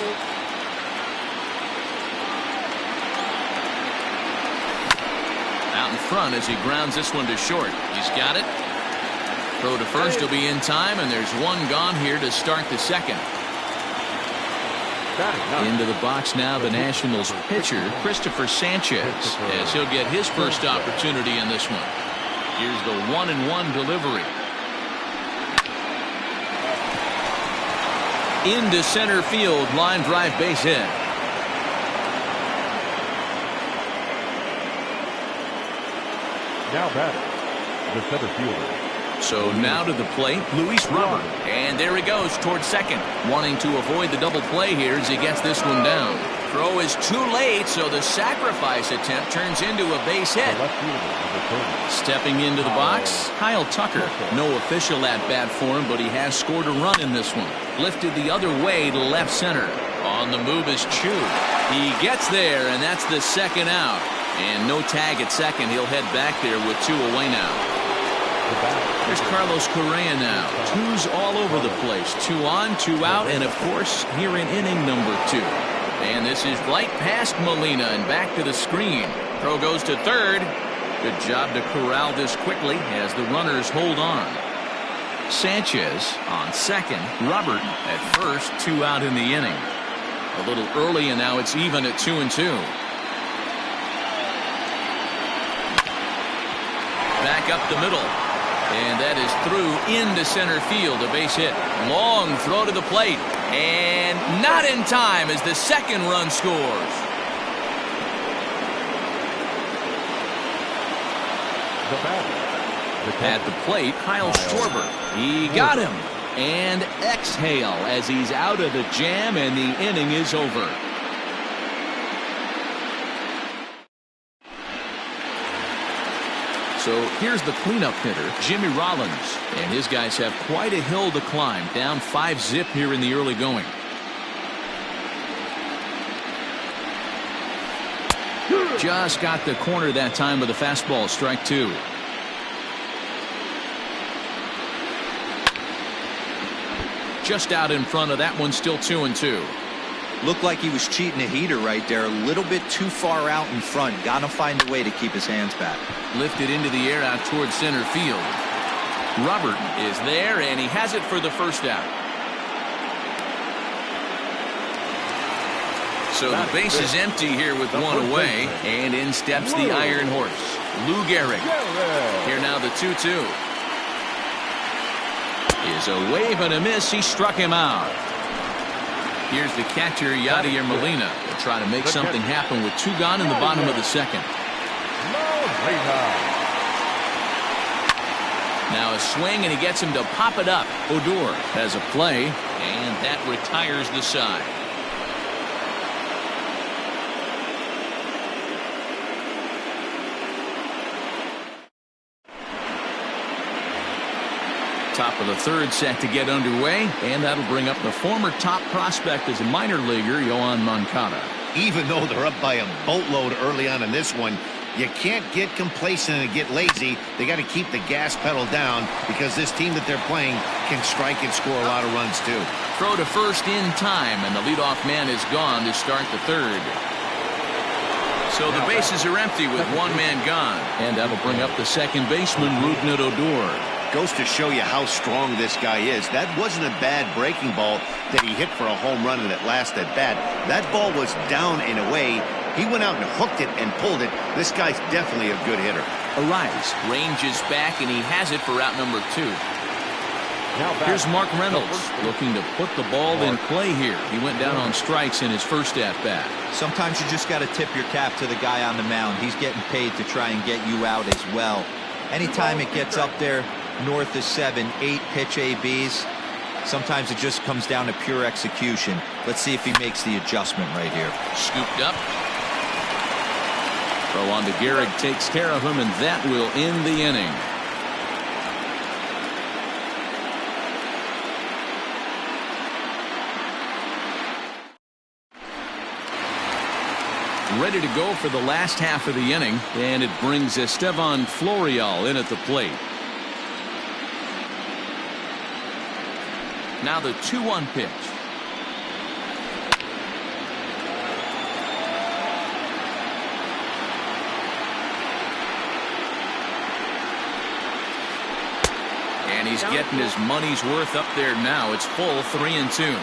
Out in front as he grounds this one to short. He's got it. Throw to first will be in time, and there's one gone here to start the second. Into the box now, the Nationals pitcher, Christopher Sanchez, as he'll get his first opportunity in this one. Here's the 1-1 delivery. Into center field, line drive base hit. Now batting, the center fielder. So now to the plate, Luis Robert. And there he goes towards second. Wanting to avoid the double play here as he gets this one down. Throw is too late, so the sacrifice attempt turns into a base hit. Stepping into the box, Kyle Tucker. No official at-bat for him, but he has scored a run in this one. Lifted the other way to left center. On the move is Chu. He gets there, and that's the second out. And no tag at second. He'll head back there with 2 away now. Here's Carlos Correa now. 2's all over the place. 2 on, 2 out, and of course, here in inning number 2. And this is right past Molina and back to the screen. Throw goes to third. Good job to corral this quickly as the runners hold on. Sanchez on second. Robert at first. 2 out in the inning. A little early, and now it's even at 2-2. Back up the middle. And that is through into center field, a base hit. Long throw to the plate. And not in time as the second run scores. At the plate, Kyle Schwarber. He got him. And exhale as he's out of the jam, and the inning is over. So here's the cleanup hitter, Jimmy Rollins. And his guys have quite a hill to climb. Down 5-zip here in the early going. Just got the corner that time with a fastball, strike 2. Just out in front of that one, still 2-2. Looked like he was cheating a heater right there. A little bit too far out in front. Gotta find a way to keep his hands back. Lifted into the air out towards center field. Robert is there, and he has it for the first out. So the base is empty here with 1 away, and in steps the Iron Horse, Lou Gehrig. Here now the 2-2. Is a wave and a miss. He struck him out. Here's the catcher, Yadier Molina. They'll try to make something happen with 2 gone in the bottom of the second. Now a swing, and he gets him to pop it up. Odor has a play, and that retires the side. Top of the third set to get underway, and that'll bring up the former top prospect as a minor leaguer, Yoan Moncada. Even though they're up by a boatload early on in this one, you can't get complacent and get lazy. They got to keep the gas pedal down because this team that they're playing can strike and score a lot of runs too. Throw to first in time, and the leadoff man is gone to start the third. So the bases are empty with 1 man gone, and that'll bring up the second baseman, Rougned Odor. Goes to show you how strong this guy is. That wasn't a bad breaking ball that he hit for a home run in that last at bat. That ball was down and away. He went out and hooked it and pulled it. This guy's definitely a good hitter. Arise ranges back, and he has it for out number 2. Here's Mark Reynolds looking to put the ball in play here. He went down on strikes in his first at bat. Sometimes you just got to tip your cap to the guy on the mound. He's getting paid to try and get you out as well. Anytime it gets up there north of 7, 8 pitch ABs, sometimes it just comes down to pure execution. Let's see if he makes the adjustment right here. Scooped up. Throw on to Gehrig takes care of him, and that will end the inning. Ready to go for the last half of the inning, and it brings Estevan Florial in at the plate. Now the 2-1 pitch. And he's getting his money's worth up there now. It's full 3-2.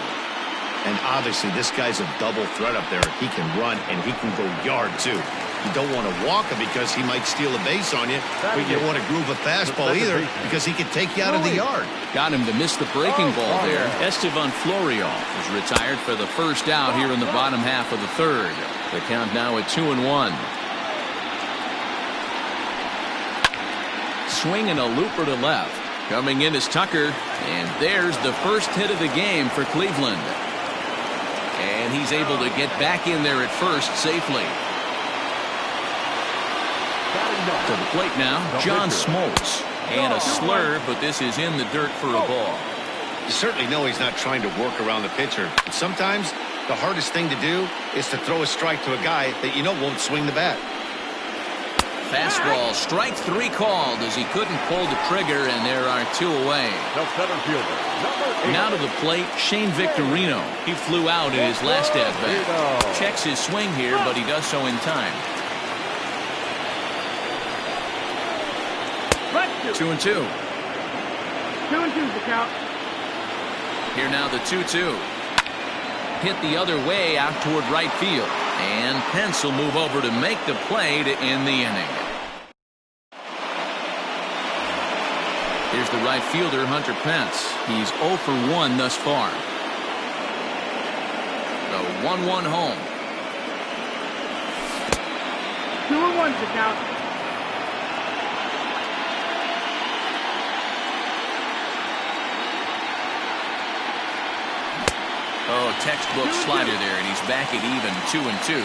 And obviously this guy's a double threat up there. He can run and he can go yard too. You don't want to walk him because he might steal a base on you, but you don't want to groove a fastball either because he can take you out of the yard. Got him to miss the breaking ball there. Estevan Florial is retired for the first out here in the bottom half of the third. The count now at 2-1. Swinging a looper to left. Coming in is Tucker, and there's the first hit of the game for Cleveland. And he's able to get back in there at first safely. To the plate now, John Smoltz. And a slur, but this is in the dirt for a ball. You certainly know he's not trying to work around the pitcher. But sometimes the hardest thing to do is to throw a strike to a guy that you know won't swing the bat. Fastball, strike 3 called as he couldn't pull the trigger, and there are 2 away. The center fielder, number 8. Now to the plate, Shane Victorino. He flew out in his last at-bat. Checks his swing here, but he does so in time. 2-2. 2-2's the count. Here now the 2-2. Hit the other way out toward right field. And Pence will move over to make the play to end the inning. Here's the right fielder, Hunter Pence. He's 0 for 1 thus far. The 1-1 home. 2-1's the count. Oh, textbook slider there, and he's back at even 2-2.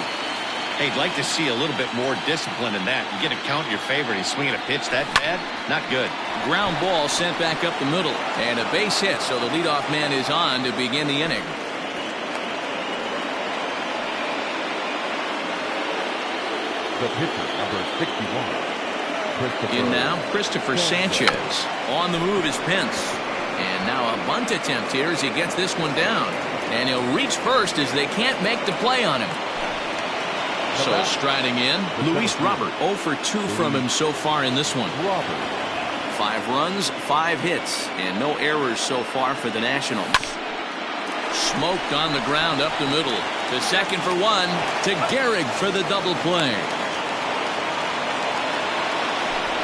Hey, I'd like to see a little bit more discipline in that. You get a count in your favor and he's swinging a pitch that bad? Not good. Ground ball sent back up the middle, and a base hit, so the leadoff man is on to begin the inning. The pitcher, number 61. In now, Christopher Sanchez. On the move is Pence. And now a bunt attempt here as he gets this one down. And he'll reach first as they can't make the play on him. So striding in, Luis Robert. 0 for 2 from him so far in this one. 5 runs, 5 hits, and no errors so far for the Nationals. Smoked on the ground up the middle. To second for 1. To Gehrig for the double play.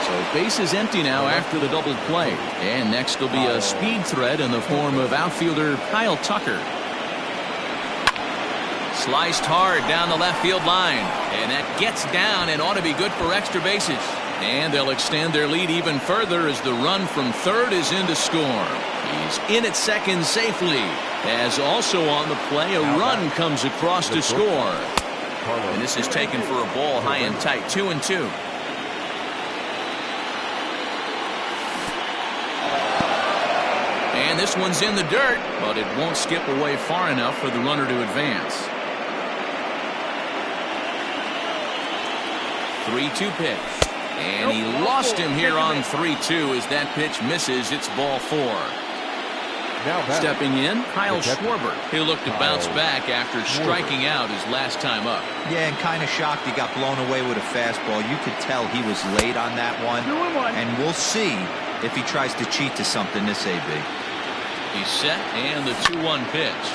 So base is empty now after the double play. And next will be a speed threat in the form of outfielder Kyle Tucker. Sliced hard down the left field line. And that gets down and ought to be good for extra bases. And they'll extend their lead even further as the run from third is in to score. He's in at second safely. As also on the play, a run comes across to score. And this is taken for a ball high and tight. 2-2. And this one's in the dirt, but it won't skip away far enough for the runner to advance. 3-2 pitch. And he lost him here on 3-2 as that pitch misses. It's ball 4. Stepping in, Kyle Schwarber. He'll look to bounce back after striking out his last time up. Yeah, and kind of shocked he got blown away with a fastball. You could tell he was late on that one. 2-1. And we'll see if he tries to cheat to something this AB. He's set, and the 2-1 pitch.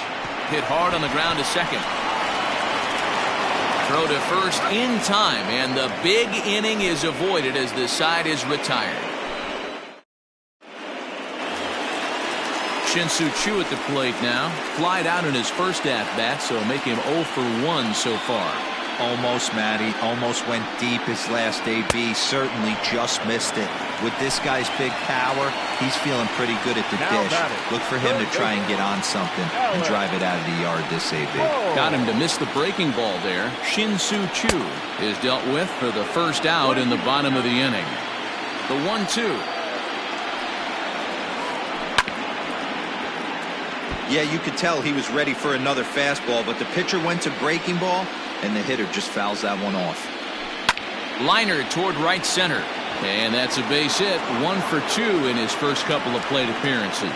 Hit hard on the ground to second. Throw to first in time, and the big inning is avoided as the side is retired. Shin-Soo Choo at the plate now. Flied out in his first at-bat, so make him 0 for 1 so far. Almost, Matty. Almost went deep his last AB. Certainly just missed it. With this guy's big power, he's feeling pretty good at the dish. Look for him to try and get on something and drive it out of the yard this AB. Got him to miss the breaking ball there. Shin-Soo Choo is dealt with for the first out in the bottom of the inning. The 1-2. Yeah, you could tell he was ready for another fastball, but the pitcher went to breaking ball, and the hitter just fouls that one off. Liner toward right center. And that's a base hit. 1 for 2 in his first couple of plate appearances.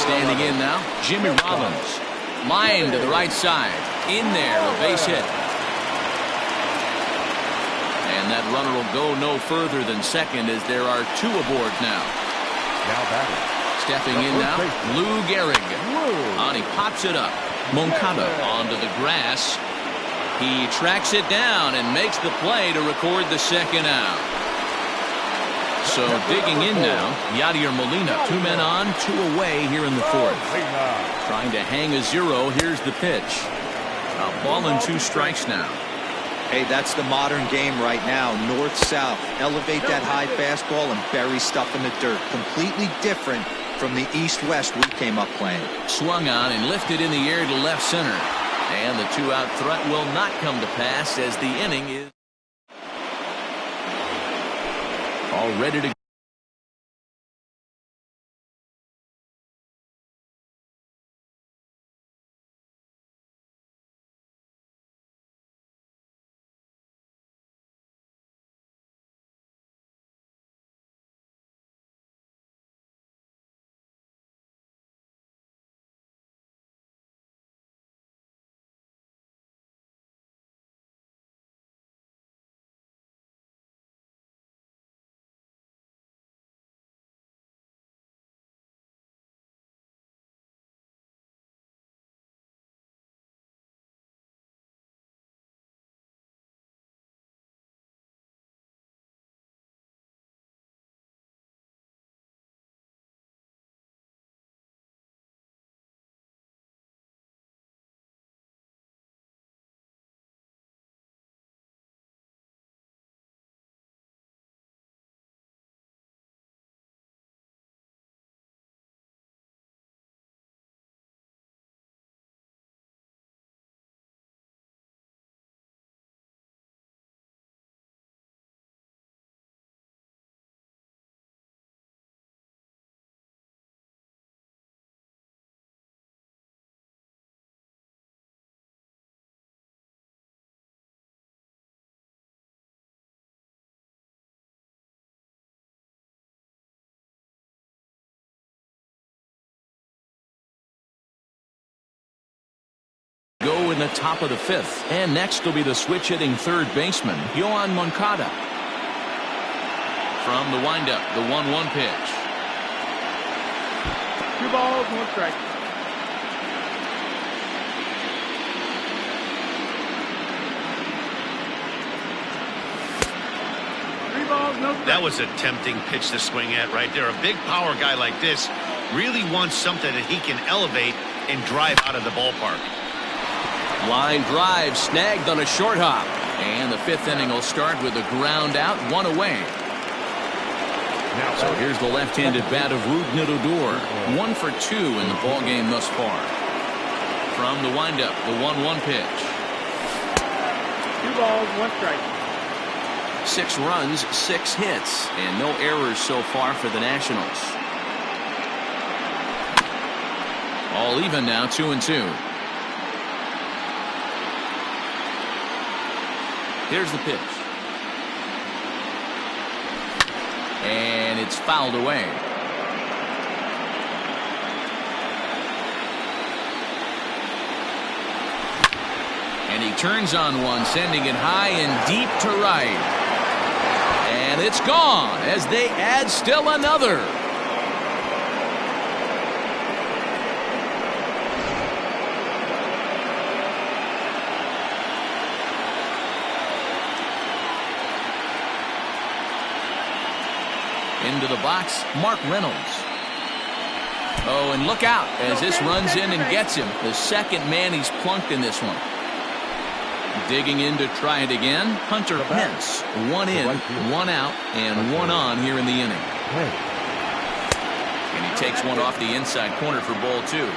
Standing in now, Jimmy Rollins. Line to the right side. In there, a base hit. And that runner will go no further than second as there are 2 aboard now. Stepping in now, Lou Gehrig. And he pops it up. Moncada onto the grass. He tracks it down and makes the play to record the second out. So digging in now, Yadier Molina. 2 men on, 2 away here in the 4th. Trying to hang a 0. Here's the pitch. A ball and 2 strikes now. Hey, that's the modern game right now. North-south. Elevate that high fastball and bury stuff in the dirt. Completely different from the east-west we came up playing. Swung on and lifted in the air to left center. And the 2-out threat will not come to pass as the inning is all ready to go. Go in the top of the 5th. And next will be the switch-hitting third baseman, Yoan Moncada. From the windup, the 1-1 pitch. 2 balls, 1 strike. That was a tempting pitch to swing at right there. A big power guy like this really wants something that he can elevate and drive out of the ballpark. Line drive snagged on a short hop. And the 5th inning will start with a ground out, 1 away. So here's the left-handed bat of Rougned Odor. 1 for 2 in the ball game thus far. From the windup, the 1-1 pitch. 2 balls, 1 strike. 6 runs, 6 hits, and no errors so far for the Nationals. All even now, 2-2. Here's the pitch. And it's fouled away. And he turns on one, sending it high and deep to right. And it's gone as they add still another. Into the box, Mark Reynolds. Oh, and look out as this runs in and gets him. The second man he's plunked in this one. Digging in to try it again. Hunter Pence. One in, one out, and one on here in the inning. And he takes one off the inside corner for ball 2.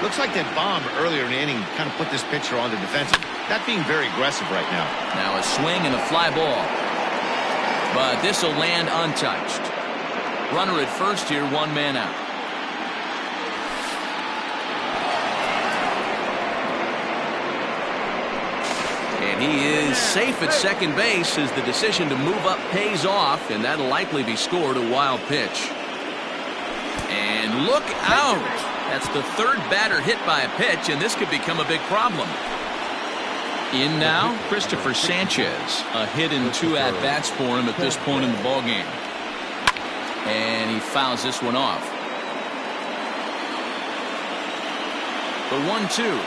Looks like that bomb earlier in the inning kind of put this pitcher on the defensive. That being very aggressive right now. Now a swing and a fly ball. But this will land untouched. Runner at first here, one man out. And he is safe at second base as the decision to move up pays off, and that'll likely be scored a wild pitch. And look out! That's the third batter hit by a pitch, and this could become a big problem. In now, Christopher Sanchez. A hit and 2 at-bats for him at this point in the ballgame. And he fouls this one off. The 1-2.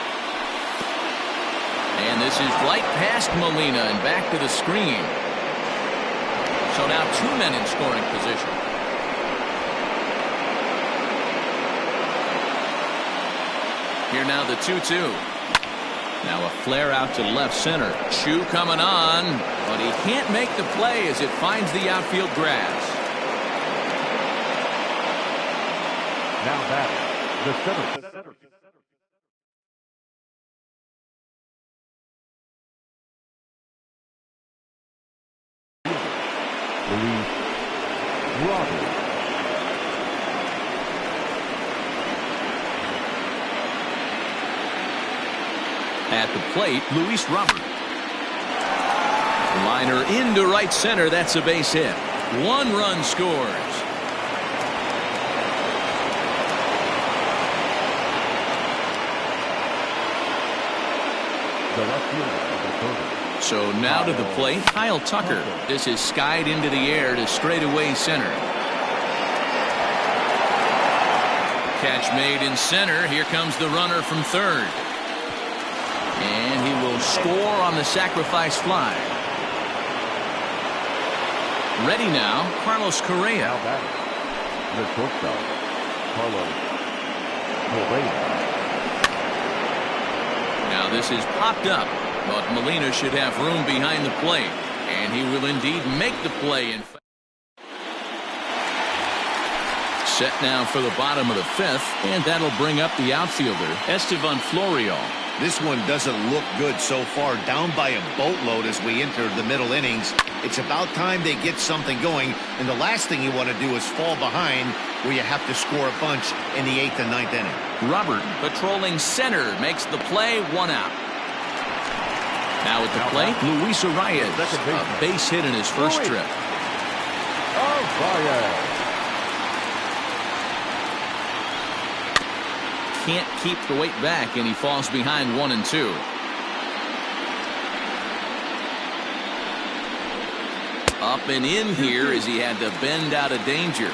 And this is right past Molina and back to the screen. So now 2 men in scoring position. Here now the 2-2. Now a flare out to left center. Chu coming on, but he can't make the play as it finds the outfield grass. Now batting, the center. Luis Robert. At the plate, Luis Robert. Liner into right center. That's a base hit. 1 run scores. The left fielder of the third. So now to the plate, Kyle Tucker. This is skied into the air to straightaway center. Catch made in center. Here comes the runner from third. And he will score on the sacrifice fly. Ready now, Carlos Correa. Now batting, the shortstop, Carlos Correa. Now this is popped up, but Molina should have room behind the plate. And he will indeed make the play. Set now for the bottom of the 5th, and that'll bring up the outfielder, Estevan Florial. This one doesn't look good so far. Down by a boatload as we enter the middle innings. It's about time they get something going, and the last thing you want to do is fall behind where you have to score a bunch in the 8th and 9th inning. Robert patrolling center makes the play, 1 out. Now at the plate, Luis Arias, a base hit in his first trip. Can't keep the weight back, and he falls behind 1 and 2. Up and in here as he had to bend out of danger.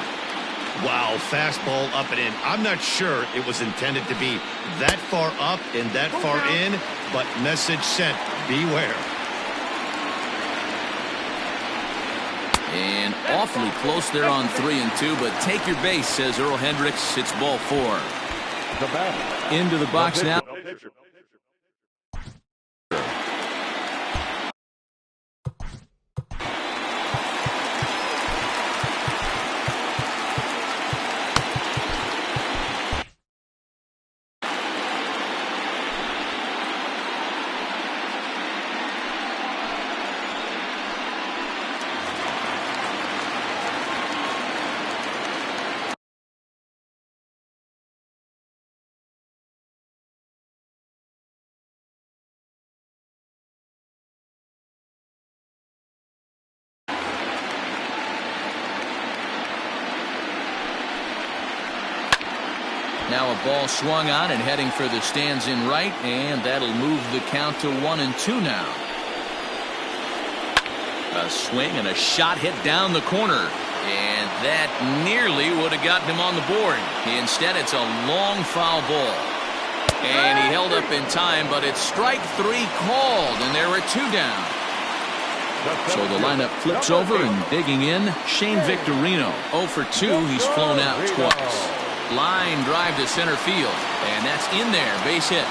Wow, fastball up and in. I'm not sure it was intended to be that far up and that far in, but message sent, beware. And awfully close there on 3 and 2, but take your base, says Earl Hendricks. It's ball 4. Into the box now. Now a ball swung on and heading for the stands in right, and that'll move the count to 1 and 2 now. A swing and a shot hit down the corner, and that nearly would have gotten him on the board. Instead, it's a long foul ball. And he held up in time, but it's strike 3 called, and there are 2 down. So the lineup flips over, and digging in, Shane Victorino. 0 for 2, he's flown out twice. Line drive to center field. And that's in there. Base hit.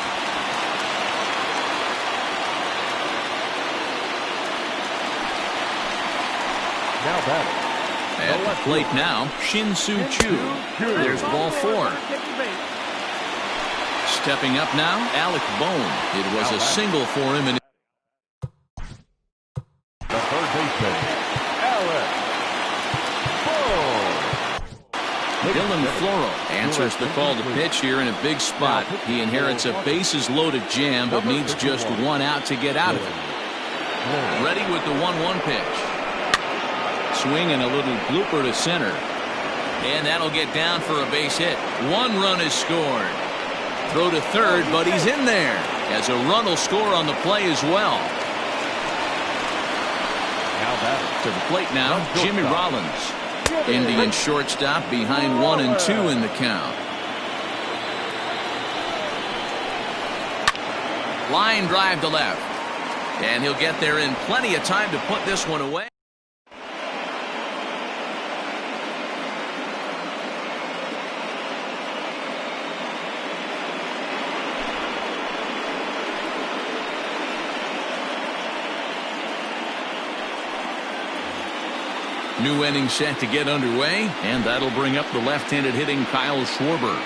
Now batting. At the plate now, Shin-Soo Choo. There's ball 4. Stepping up now, Alec Bohm. It was a single for him. And The third baseman, Alec Bohm. Dylan Floro answers the call to pitch here in a big spot. He inherits a bases-loaded jam, but needs just 1 out to get out of it. Ready with the 1-1 pitch. Swing and a little blooper to center. And that'll get down for a base hit. 1 run is scored. Throw to third, but he's in there. As a run will score on the play as well. Now batting. To the plate now, Jimmy Rollins. Indian shortstop behind 1 and 2 in the count. Line drive to left. And he'll get there in plenty of time to put this one away. New inning set to get underway, and that'll bring up the left-handed hitting Kyle Schwarber.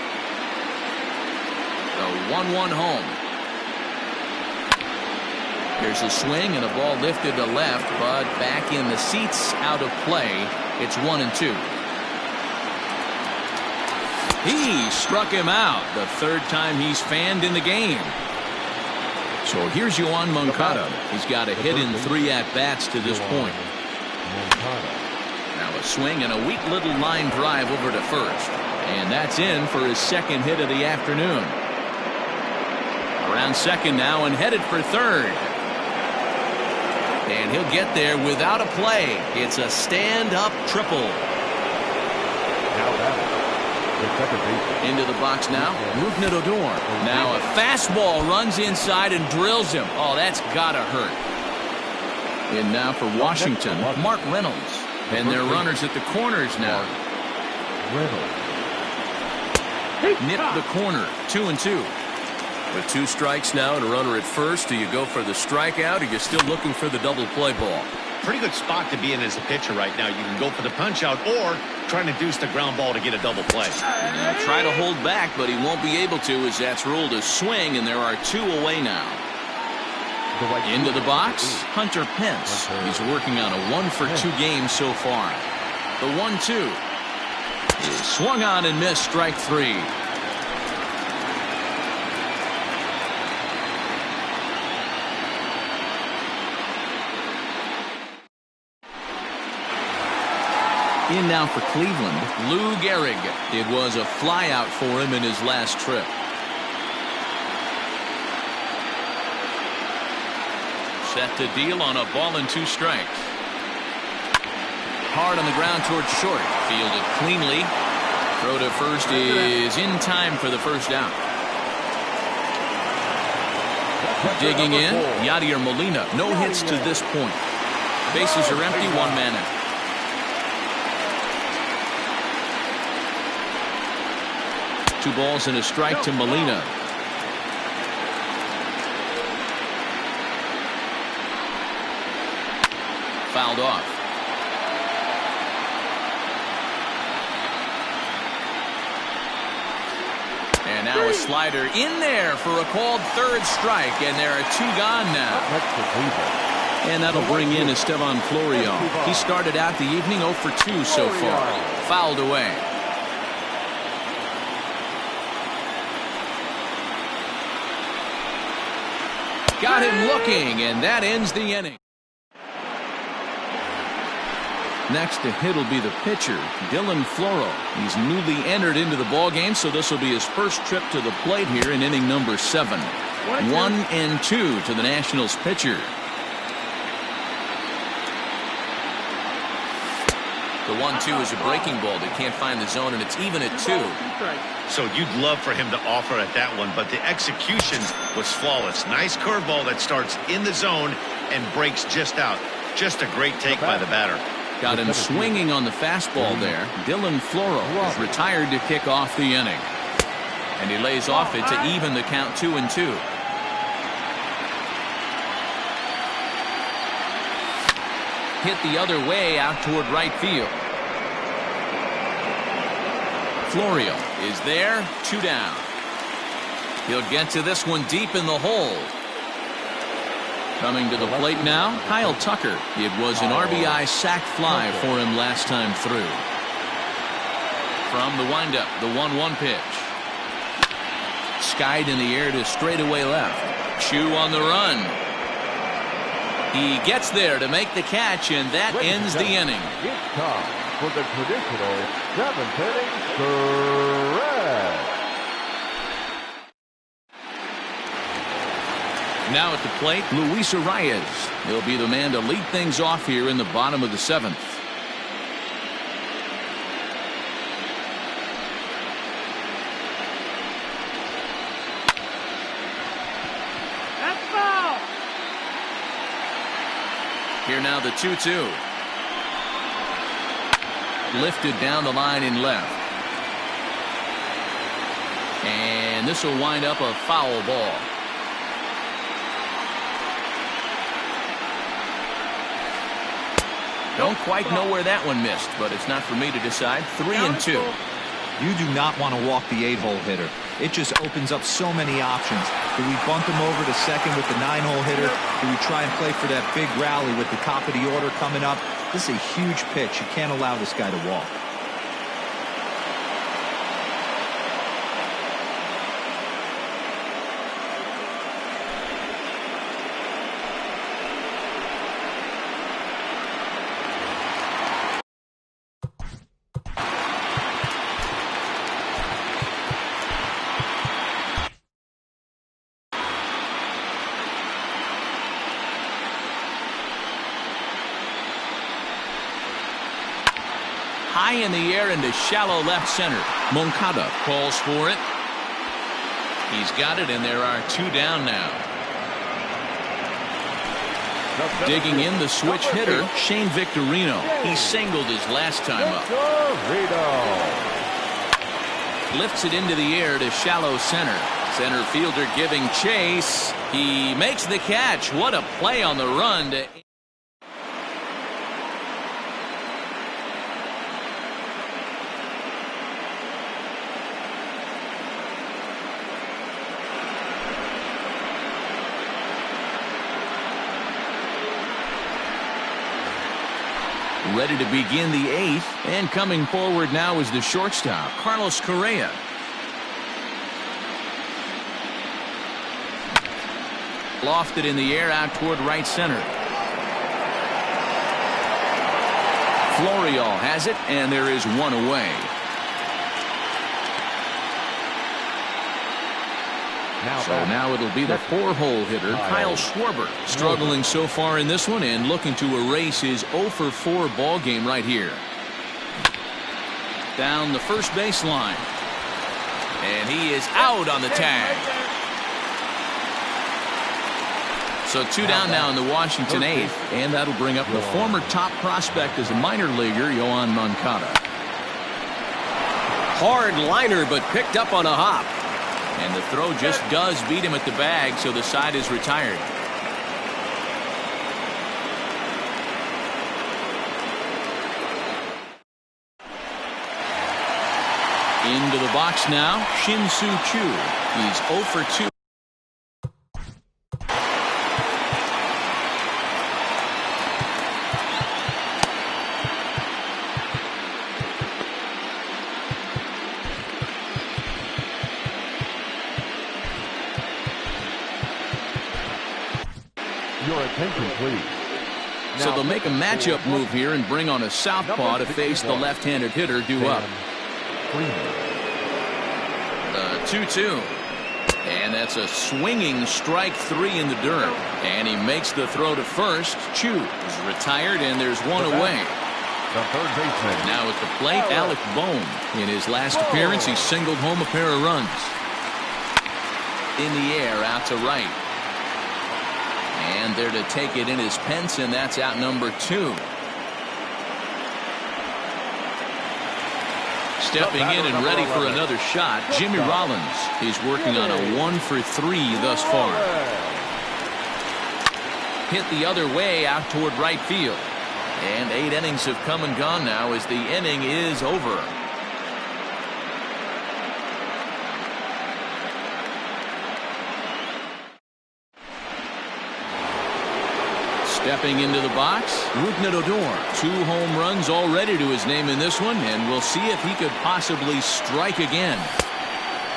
The 1-1 home. There's a swing and a ball lifted to left, but back in the seats, out of play. It's 1 and 2. He struck him out, the 3rd time he's fanned in the game. So here's Yoan Moncada. He's got a hit in 3 at-bats to this point. Now a swing and a weak little line drive over to first. And that's in for his 2nd hit of the afternoon. Around second now and headed for third. And he'll get there without a play. It's a stand-up triple. Now batting. The second baseman. Into the box now, Rougned Odor. Now a fastball runs inside and drills him. Oh, that's gotta hurt. And now for Washington, Mark Reynolds. And their runners at the corners now. Nip the corner, 2 and 2. With 2 strikes now and a runner at first, do you go for the strikeout, or are you still looking for the double play ball? Pretty good spot to be in as a pitcher right now. You can go for the punch out or try to deuce the ground ball to get a double play. Now try to hold back, but he won't be able to, as that's ruled a swing, and there are 2 away now. Into the box, Hunter Pence. He's working on a 1-for-2 game so far. The 1-2 is swung on and missed, strike 3. In now for Cleveland, Lou Gehrig. It was a flyout for him in his last trip. Set to deal on a ball and 2 strikes. Hard on the ground towards short. Fielded cleanly. Throw to first is in time for the first out. Digging in, Yadier Molina. No hits to this point. Bases are empty, 1 man out. Two balls and a strike to Molina. Fouled off. And now a slider in there for a called 3rd strike, and there are 2 gone now. And that'll bring in Esteban Florial. He started out the evening 0 for 2 so far. Fouled away. Got him looking, and that ends the inning. Next to hit will be the pitcher, Dylan Floro. He's newly entered into the ballgame, so this will be his first trip to the plate here in inning number 7. 1 and 2 to the Nationals pitcher. The 1-2 is a breaking ball that can't find the zone, and it's even at 2. So you'd love for him to offer at that one, but the execution was flawless. Nice curveball that starts in the zone and breaks just out. Just a great take by the batter. Got him swinging on the fastball there. Dylan Floro is retired to kick off the inning. And he lays off it to even the count 2-2. Hit the other way out toward right field. Florio is there, 2 down. He'll get to this one deep in the hole. Coming to the plate now, Kyle Tucker. It was an RBI sac fly for him last time through. From the windup, the 1-1 pitch. Skied in the air to straightaway left. Chu on the run. He gets there to make the catch, and that ends the inning. It's time for the traditional 7th inning stretch. Now at the plate, Luis Arias. He'll be the man to lead things off here in the bottom of the 7th. That's foul. Here now the 2-2. Lifted down the line in left. And this will wind up a foul ball. Don't quite know where that one missed, but it's not for me to decide. 3-2. You do not want to walk the 8-hole hitter. It just opens up so many options. Do we bunt him over to second with the 9-hole hitter? Do we try and play for that big rally with the top of the order coming up? This is a huge pitch. You can't allow this guy to walk. High in the air into shallow left center. Moncada calls for it. He's got it, and there are 2 down now. Digging in the switch hitter, Shane Victorino. He singled his last time up. Lifts it into the air to shallow center. Center fielder giving chase. He makes the catch. What a play on the run to... Ready to begin the 8th, and coming forward now is the shortstop, Carlos Correa. Lofted in the air out toward right center. Florio has it, and there is 1 away. So now it'll be the 4-hole hitter, Kyle Schwarber, struggling so far in this one and looking to erase his 0-for-4 ball game right here. Down the first baseline. And he is out on the tag. So 2 down now in the Washington 8th, and that'll bring up the former top prospect as a minor leaguer, Yoan Moncada. Hard liner, but picked up on a hop. And the throw just does beat him at the bag, so the side is retired. Into the box now, Shin-Soo Choo. He's 0-for-2. Your attention, please. So they'll make a matchup move here and bring on a southpaw to face the left-handed hitter due up. The 2-2. And that's a swinging strike 3 in the dirt. And he makes the throw to first. Chu is retired, and there's 1 away. The third baseman. Now at the plate, Alec Bohm. In his last appearance, he singled home a pair of runs. In the air, out to right. And there to take it in is Pence, and that's out number 2. Stepping in and ready for another shot, Jimmy Rollins. He's working on a 1 for 3 thus far. Hit the other way out toward right field. And 8 innings have come and gone now as the inning is over. Stepping into the box, Rougned Odor. 2 home runs already to his name in this one, and we'll see if he could possibly strike again.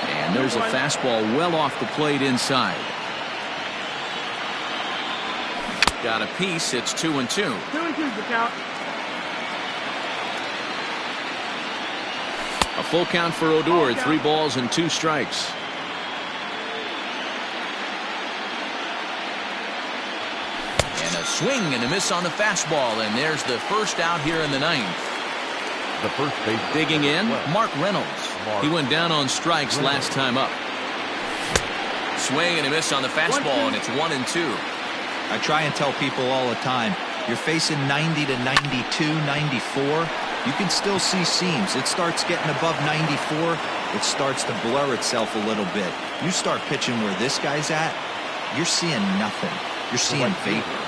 And there's a fastball well off the plate inside. Got a piece. It's 2-2. 2-2's the count. A full count for Odor at 3 balls and 2 strikes. And a swing and a miss on the fastball, and there's the first out here in the 9th. The first base digging in, Mark Reynolds. He went down on strikes last time up. Swing and a miss on the fastball, and it's 1-2. I try and tell people all the time, you're facing 90 to 92, 94. You can still see seams. It starts getting above 94. It starts to blur itself a little bit. You start pitching where this guy's at, you're seeing nothing. You're seeing vapor.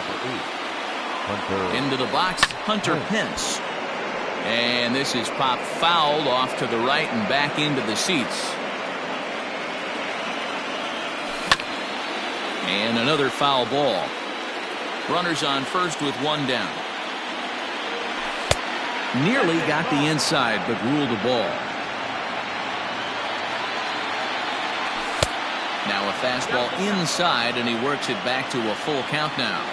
Into the box, Hunter Pence. And this is popped fouled off to the right and back into the seats. And another foul ball. Runners on first with 1 down. Nearly got the inside, but ruled the ball. Now a fastball inside, and he works it back to a full count now.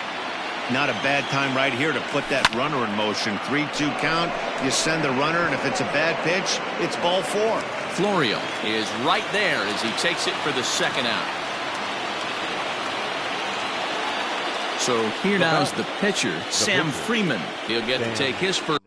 Not a bad time right here to put that runner in motion. 3-2 count. You send the runner, and if it's a bad pitch, it's ball 4. Florio is right there as he takes it for the second out. So here now is the pitcher, Sam Freeman. He'll get to take his first.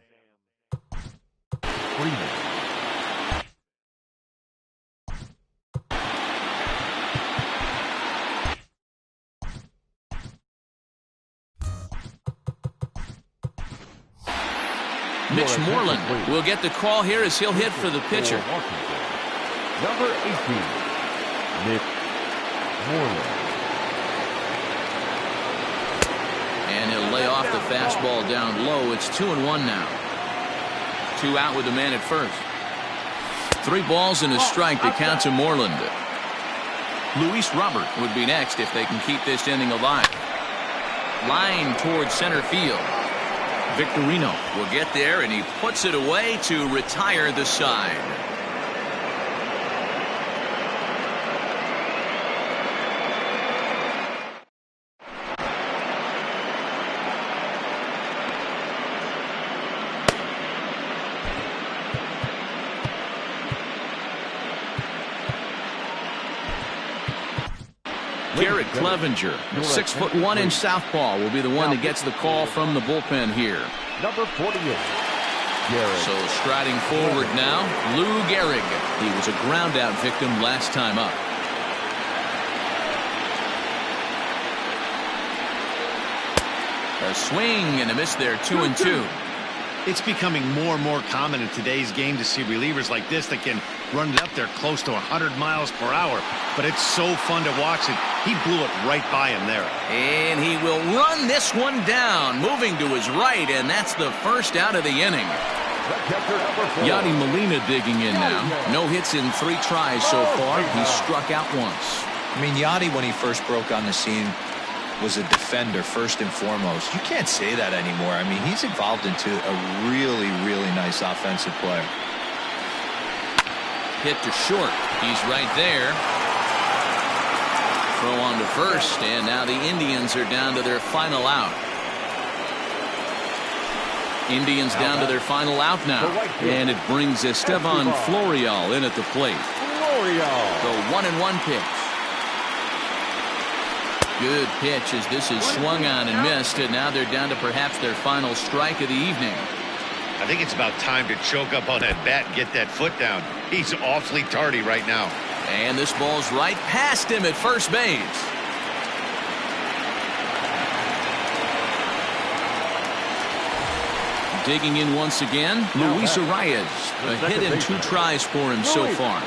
Mitch Moreland will get the call here as he'll hit for the pitcher. Number 18, Mitch Moreland. And he'll lay off the fastball down low. It's 2-1 now. 2 out with the man at first. 3 balls and a strike to count to Moreland. Luis Robert would be next if they can keep this inning alive. Line towards center field. Victorino will get there, and he puts it away to retire the side. Garrett Clevenger, 6'1" southpaw, will be the one that gets the call from the bullpen here. Number 48, Garrett. So striding forward now, Lou Gehrig. He was a ground-out victim last time up. A swing and a miss there, 2-2. It's becoming more and more common in today's game to see relievers like this that can run it up there close to 100 miles per hour. But it's so fun to watch it. He blew it right by him there. And he will run this one down, moving to his right, and that's the first out of the inning. Yadi Molina digging in now. No hits in 3 tries so far. He struck out once. I mean, Yadi, when he first broke on the scene, was a defender first and foremost. You can't say that anymore. I mean, he's evolved into a really, really nice offensive player. Hit to short. He's right there. Throw on to first, and now the Indians are down to their final out. Indians down to their final out now. And it brings Esteban Florial in at the plate. The 1-1 pitch. Good pitch as this is swung on and missed, and now they're down to perhaps their final strike of the evening. I think it's about time to choke up on that bat and get that foot down. He's awfully tardy right now. And this ball's right past him at first base. Digging in once again, Luis Arias. A hit and 2 tries for him so far.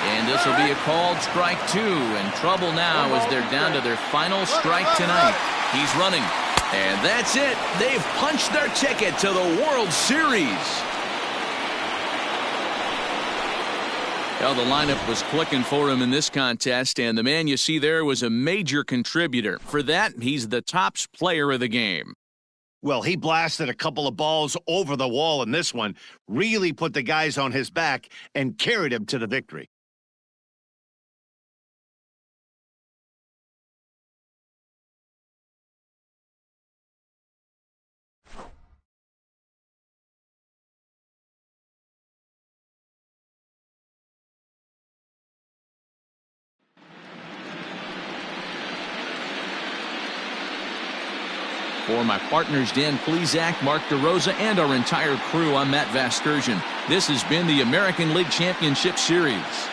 And this will be a called strike 2. And trouble now as they're down to their final strike tonight. He's running. And that's it. They've punched their ticket to the World Series. Well, the lineup was clicking for him in this contest, and the man you see there was a major contributor. For that, he's the top player of the game. Well, he blasted a couple of balls over the wall in this one, really put the guys on his back and carried him to the victory. For my partners, Dan Plesac, Mark DeRosa, and our entire crew, I'm Matt Vasgersian. This has been the American League Championship Series.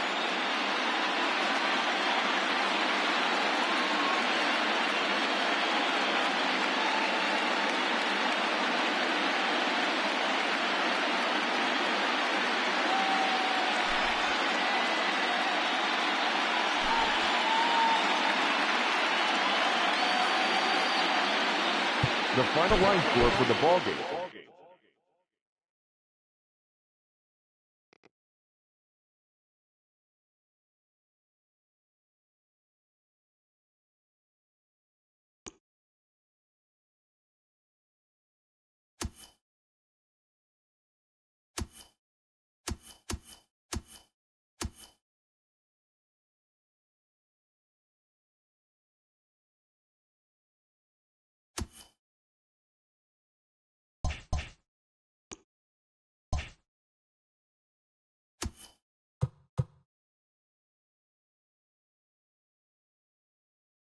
The final line score for the ballgame.